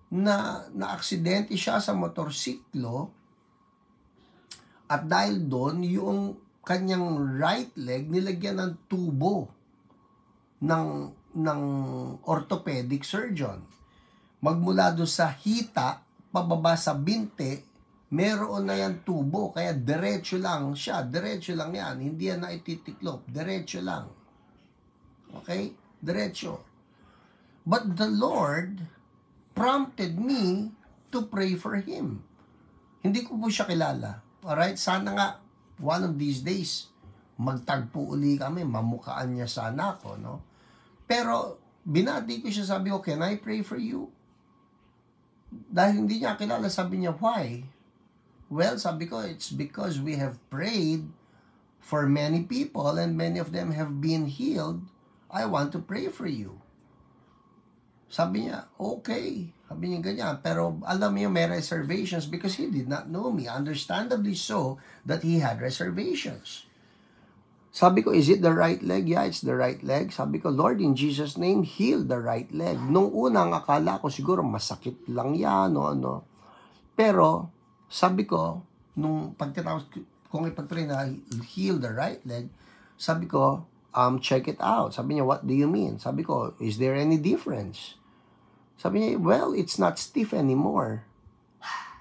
na aksidente siya sa motorsiklo at dahil doon yung kanyang right leg nilagyan ng tubo ng orthopedic surgeon. Magmula doon sa hita pababa sa binte, meron na yan tubo, kaya diretso lang siya, diretso lang yan, hindi yan na ititiklop, diretso lang. Okay? Diretso. But the Lord prompted me to pray for him. Hindi ko po siya kilala. Alright? Sana nga, one of these days, magtagpo uli kami, mamukaan niya sana ako, no? Pero, binati ko siya, sabi ko, can I pray for you? Dahil hindi niya kilala, sabi niya, why? Well, sabi ko, it's because we have prayed for many people and many of them have been healed. I want to pray for you. Sabi niya, okay. Sabi niya ganyan. Pero alam niyo, may reservations because he did not know me. Understandably so that he had reservations. Sabi ko, is it the right leg? Yeah, it's the right leg. Sabi ko, Lord, in Jesus' name, heal the right leg. Nung unang akala ko siguro masakit lang yan o ano. Pero, sabi ko, nung pagkatapos kung ipag-pray na heal the right leg, sabi ko, check it out. Sabi niya, what do you mean? Sabi ko, is there any difference? Sabi niya, well, it's not stiff anymore.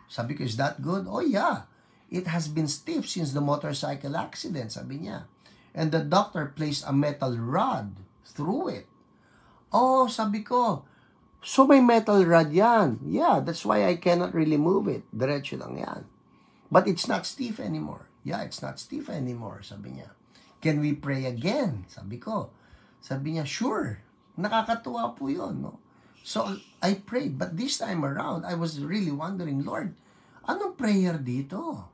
Sabi ko, is that good? Oh yeah, it has been stiff since the motorcycle accident, sabi niya. And the doctor placed a metal rod through it. Oh, sabi ko, so may metal rod yan. Yeah, that's why I cannot really move it. Diretso lang yan. But it's not stiff anymore. Yeah, it's not stiff anymore, sabi niya. Can we pray again? Sabi ko. Sabi niya, sure. Nakakatuwa po yun, no? So, I prayed. But this time around, I was really wondering, Lord, anong prayer dito?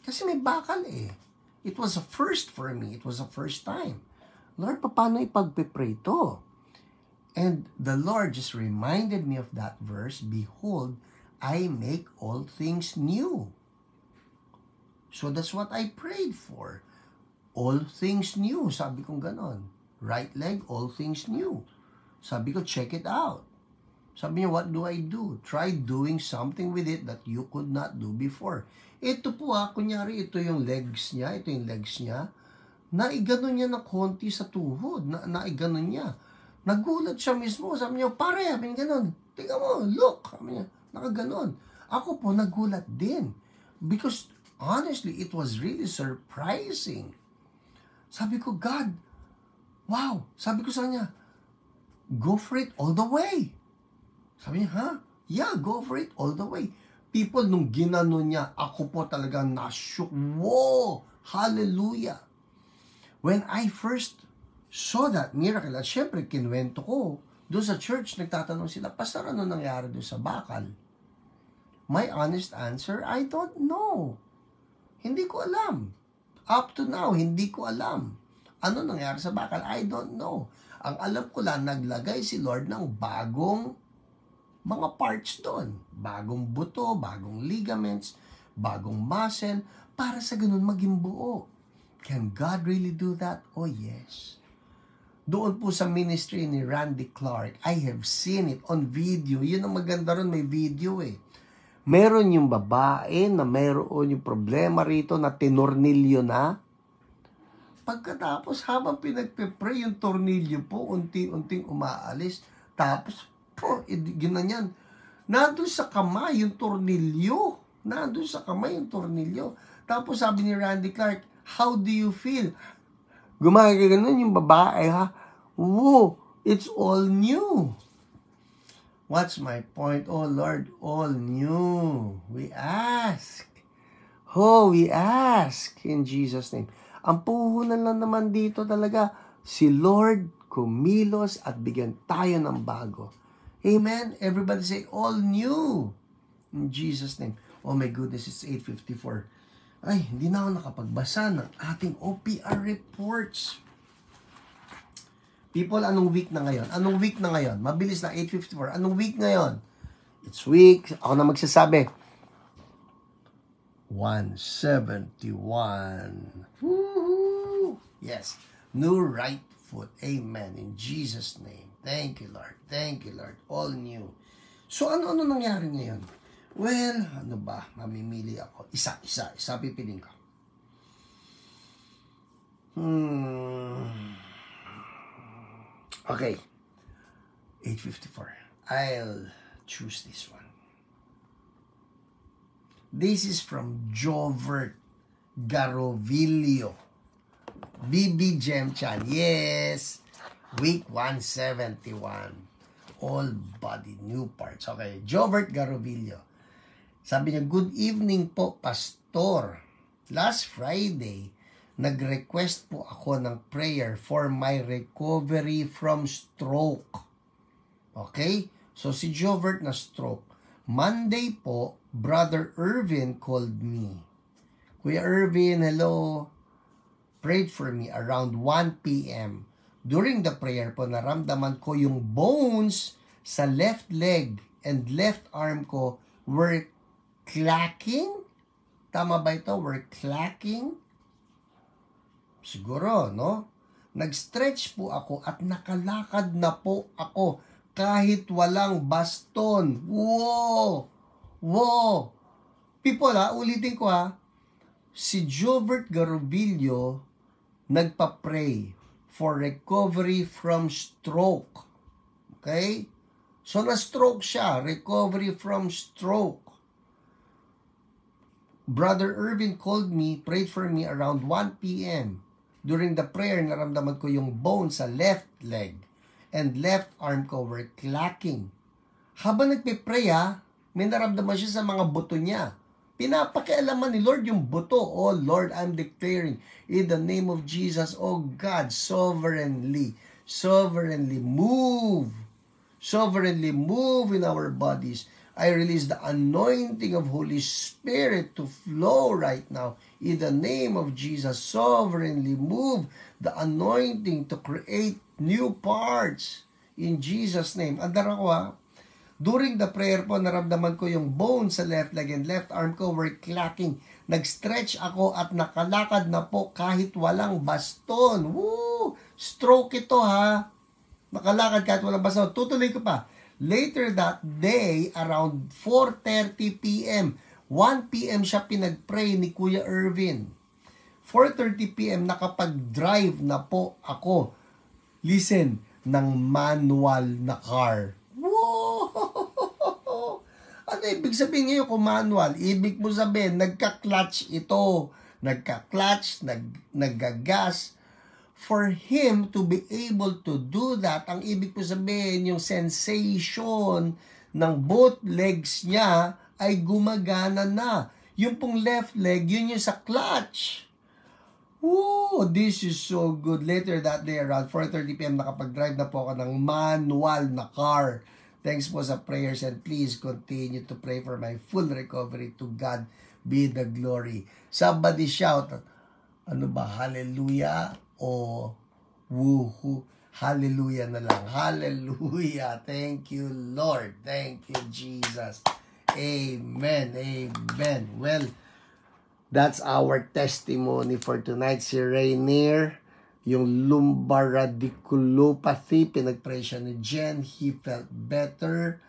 Kasi may bakal eh. It was a first for me. It was a first time. Lord, paano ipagpipray to? And the Lord just reminded me of that verse, behold, I make all things new. So that's what I prayed for. All things new. Sabi kong ganon. Right leg, all things new. Sabi ko, check it out. Sabi niya, what do I do? Try doing something with it that you could not do before. Ito po kunyari, ito yung legs niya, naiganon niya na konti sa tuhod, naiganon niya. Nagulat siya mismo, sabi niya, pare, sabi niya ganon, tingnan mo, look, sabi niya, nakaganon. Ako po, nagulat din. Because, honestly, it was really surprising. Sabi ko, God, wow, sabi ko sa kanya, go for it all the way. Sabi niya, ha? Yeah, go for it all the way. People, nung ginano niya, ako po talaga na-shook. Whoa! Hallelujah! When I first saw that miracle, at syempre, kinwento ko, doon sa church, nagtatanong sila, Pastor, ano nangyari doon sa bakal? My honest answer, I don't know. Hindi ko alam. Up to now, hindi ko alam. Ano nangyari sa bakal? I don't know. Ang alam ko lang, naglagay si Lord ng bagong mga parts doon. Bagong buto, bagong ligaments, bagong muscle, para sa ganun maging buo. Can God really do that? Oh yes. Doon po sa ministry ni Randy Clark, I have seen it on video. Yun ang maganda ron, may video eh. Meron yung babae na meron yung problema rito na tinornilyo na. Pagkatapos, habang pinagpe-pray yung tornilyo po, unti-unting umaalis. Tapos, po, ginanyan. Nandun sa kamay yung tornilyo. Tapos sabi ni Randy Clark, how do you feel? Gumagano'n yung babae, ha? Whoa, it's all new. What's my point? Oh Lord, all new. We ask. We ask in Jesus' name. Ang puhunan lang naman dito talaga, si Lord kumilos at bigyan tayo ng bago. Amen? Everybody say, all new. In Jesus' name. Oh my goodness, it's 8:54. Ay, hindi na ako nakapagbasa ng ating OPR reports. People, anong week na ngayon? Mabilis na, 8:54. Anong week ngayon? It's week, ako na magsasabi. 171. Woohoo! Yes. New right foot. Amen. In Jesus' name. Thank you, Lord. Thank you, Lord. All new. So, ano nangyari ngayon? Well, ano ba? Mamimili ako. Isa pipiling ko. Okay. 8:54. I'll choose this one. This is from Jovert Garovilio. BB Gem Chan. Yes. Week 171. All body, new parts. Okay. Jovert Garovillo. Sabi niya, good evening po, Pastor. Last Friday, nag-request po ako ng prayer for my recovery from stroke. Okay? So, si Jovert na stroke. Monday po, Brother Irvin called me. Kuya Irvin, hello. Prayed for me around 1 p.m. During the prayer po, naramdaman ko yung bones sa left leg and left arm ko were clacking. Tama ba ito? Were clacking? Siguro, no? Nag-stretch po ako at nakalakad na po ako kahit walang baston. Wow! Wow! People, ulitin ko si Jobert Garobillo nagpa-pray for recovery from stroke. Okay? So, na-stroke siya. Recovery from stroke. Brother Irvin called me, prayed for me around 1 p.m. During the prayer, naramdaman ko yung bone sa left leg and left arm ko were clacking. Habang nagpe-pray, may naramdaman siya sa mga buto niya. Pinapakialaman ni Lord yung buto. Oh Lord, I'm declaring in the name of Jesus, oh God, sovereignly move in our bodies. I release the anointing of Holy Spirit to flow right now. In the name of Jesus, sovereignly move the anointing to create new parts. In Jesus' name. Andara ko during the prayer po, naramdaman ko yung bone sa left leg and left arm ko were clacking. Nag-stretch ako at nakalakad na po kahit walang baston. Woo! Stroke ito Nakalakad kahit walang baston. Tutuloy ko pa. Later that day, around 4:30 p.m., 1 p.m. siya pinag-pray ni Kuya Irvin. 4:30 p.m. nakapag-drive na po ako. Listen, ng manual na car. Whoa! Ano ibig sabihin ngayon kung manual? Ibig mo sabihin, nagka-clutch ito. Nagka-clutch, naggagas. For him to be able to do that, ang ibig po sabihin, yung sensation ng both legs niya ay gumagana na. Yung pong left leg, yun yung sa clutch. Woo! This is so good. Later that day, around 4:30 p.m., nakapag-drive na po ako ng manual na car. Thanks po sa prayers and please continue to pray for my full recovery. To God be the glory. Somebody shout, ano ba, hallelujah o woohoo? Hallelujah na lang. Hallelujah. Thank you, Lord. Thank you, Jesus. Amen. Amen. Well, that's our testimony for tonight. Si Rainier, yung lumbar radiculopathy, pinag-pray siya ni Jen. He felt better.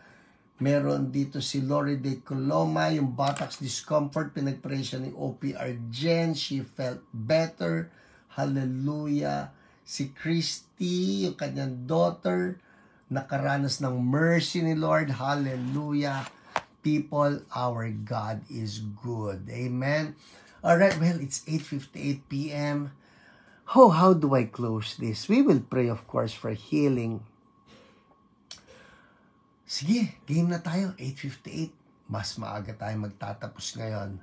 Meron dito si Lori de Coloma, yung buttocks discomfort, pinag-pray siya ni OPR Jen. She felt better. Hallelujah. Si Christy, yung kanyang daughter, nakaranas ng mercy ni Lord. Hallelujah. People, our God is good. Amen. Alright, well, it's 8:58 p.m. Oh, how do I close this? We will pray, of course, for healing. Sige, game na tayo. 8:58. Mas maaga tayo magtatapos ngayon.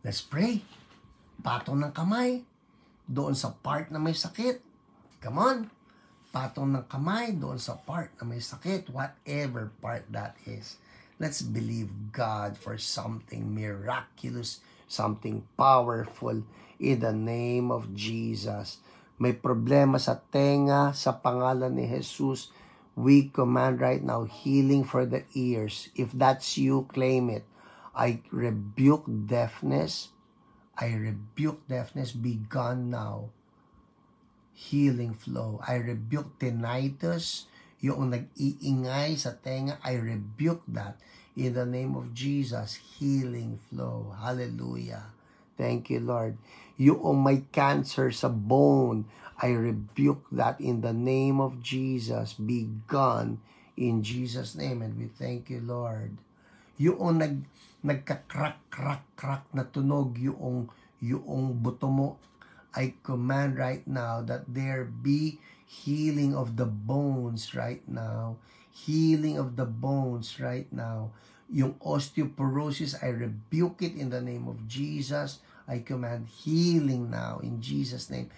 Let's pray. Patong ng kamay. Doon sa part na may sakit. Come on. Patong ng kamay doon sa part na may sakit. Whatever part that is. Let's believe God for something miraculous, something powerful in the name of Jesus. May problema sa tenga, sa pangalan ni Jesus, we command right now healing for the ears. If that's you, claim it. I rebuke deafness. Be gone now. Healing flow. I rebuke tinnitus. Yung nag-iingay sa tenga, I rebuke that. In the name of Jesus, healing flow. Hallelujah. Thank you, Lord. Yung may cancer sa bone, I rebuke that in the name of Jesus. Be gone in Jesus' name. And we thank you, Lord. Yung nagka-crack na tunog, yung buto mo, I command right now that there be healing of the bones right now. Healing of the bones right now. Yung osteoporosis, I rebuke it in the name of Jesus. I command healing now in Jesus' name.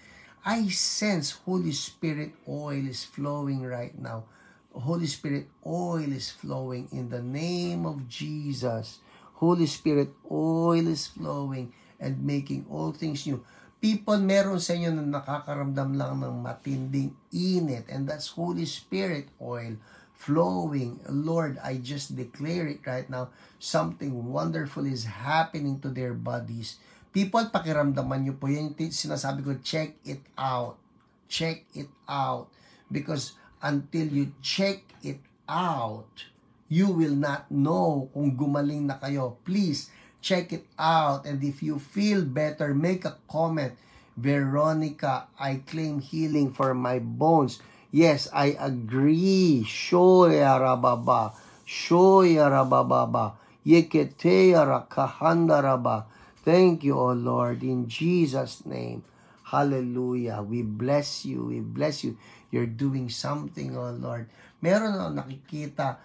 I sense Holy Spirit oil is flowing right now Holy Spirit, oil is flowing in the name of Jesus. Holy Spirit, oil is flowing and making all things new. People, meron sa inyo na nakakaramdam lang ng matinding init, and that's Holy Spirit oil flowing. Lord, I just declare it right now. Something wonderful is happening to their bodies. People, pakiramdaman nyo po yan. Sinasabi ko, check it out. Check it out. Because until you check it out, you will not know kung gumaling na kayo. Please, check it out. And if you feel better, make a comment. Veronica, I claim healing for my bones. Yes, I agree. Shoya rababa. Shoya rababa. Yeketeya rakahanda raba. Thank you, O Lord, in Jesus' name. Hallelujah. We bless you. We bless you. You're doing something, oh Lord. Meron ako nakikita,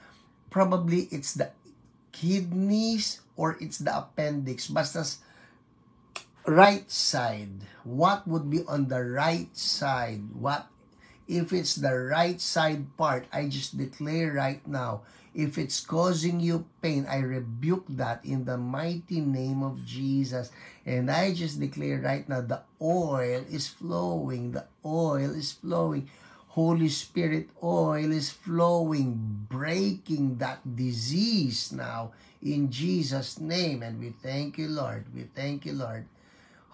probably it's the kidneys or it's the appendix. Basta right side. What would be on the right side? What if it's the right side part? I just declare right now, if it's causing you pain, I rebuke that in the mighty name of Jesus. And I just declare right now, the oil is flowing. The oil is flowing. Holy Spirit oil is flowing, breaking that disease now in Jesus' name. And we thank you, Lord. We thank you, Lord.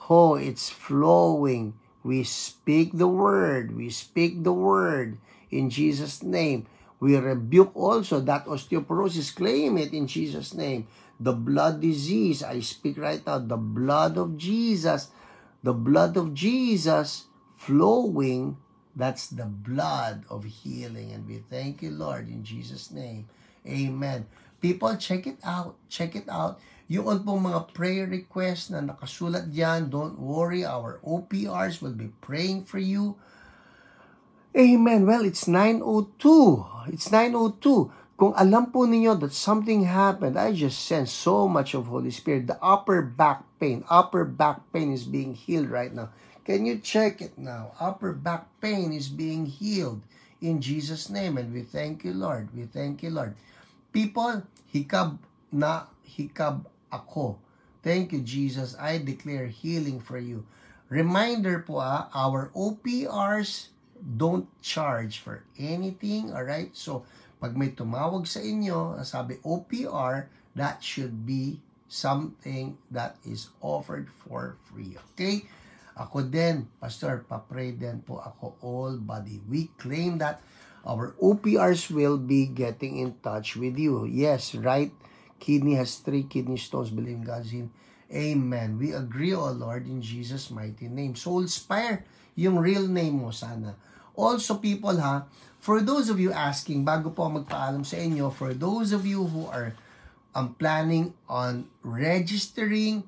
Oh, it's flowing. We speak the word. We speak the word in Jesus' name. We rebuke also that osteoporosis. Claim it in Jesus' name. The blood disease, I speak right now, the blood of Jesus flowing, that's the blood of healing. And we thank you, Lord, in Jesus' name. Amen. People, check it out. Check it out. Yung pong mga prayer requests na nakasulat dyan, don't worry, our OPRs will be praying for you. Amen. Well, it's 9:02. It's 9:02. Kung alam po ninyo that something happened, I just sense so much of Holy Spirit. The upper back pain is being healed right now. Can you check it now? Upper back pain is being healed in Jesus' name. And we thank you, Lord. We thank you, Lord. People, hikab ako. Thank you, Jesus. I declare healing for you. Reminder po, our OPRs don't charge for anything, alright? So, pag may tumawag sa inyo, sabi OPR, that should be something that is offered for free, okay? Ako din, Pastor, papray din po ako all body. We claim that our OPRs will be getting in touch with you. Yes, right? Kidney has 3 kidney stones, believe in God's name. Amen. We agree, O Lord, in Jesus' mighty name. Soulspire, yung real name mo sana. Also, people, for those of you asking, bago po magpaalam sa inyo, for those of you who are planning on registering,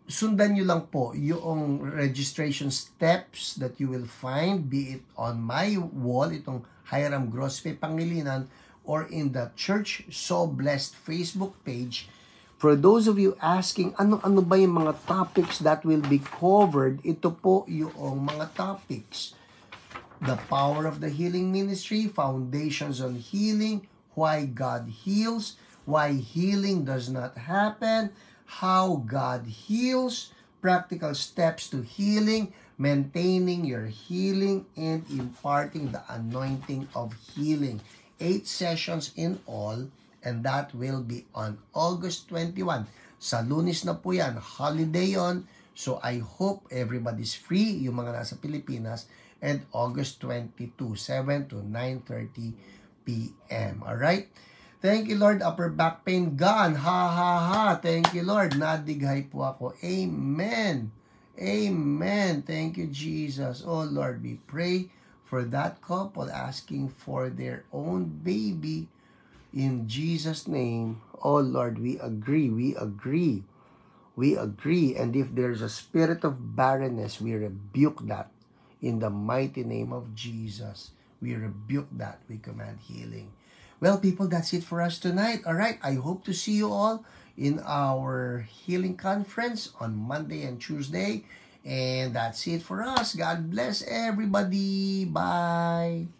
sundan nyo lang po yung registration steps that you will find, be it on my wall, itong Hiram Grospe Pangilinan, or in the Church So Blessed Facebook page. For those of you asking, ano ba yung mga topics that will be covered, ito po yung mga topics. The power of the healing ministry, foundations on healing, why God heals, why healing does not happen, how God heals, practical steps to healing, maintaining your healing, and imparting the anointing of healing. 8 sessions in all, and that will be on August 21. Sa Lunes na po yan, holiday on. So I hope everybody's free, yung mga nasa Pilipinas, and August 22, 7 to 9:30 p.m. Alright? Thank you, Lord. Upper back pain gone. Ha. Thank you, Lord. Nadighay po ako. Amen. Amen. Thank you, Jesus. Oh, Lord, we pray for that couple asking for their own baby. In Jesus' name, oh, Lord, we agree. We agree. We agree. And if there's a spirit of barrenness, we rebuke that. In the mighty name of Jesus, we rebuke that. We command healing. Well, people, that's it for us tonight. All right, I hope to see you all in our healing conference on Monday and Tuesday. And that's it for us. God bless everybody. Bye.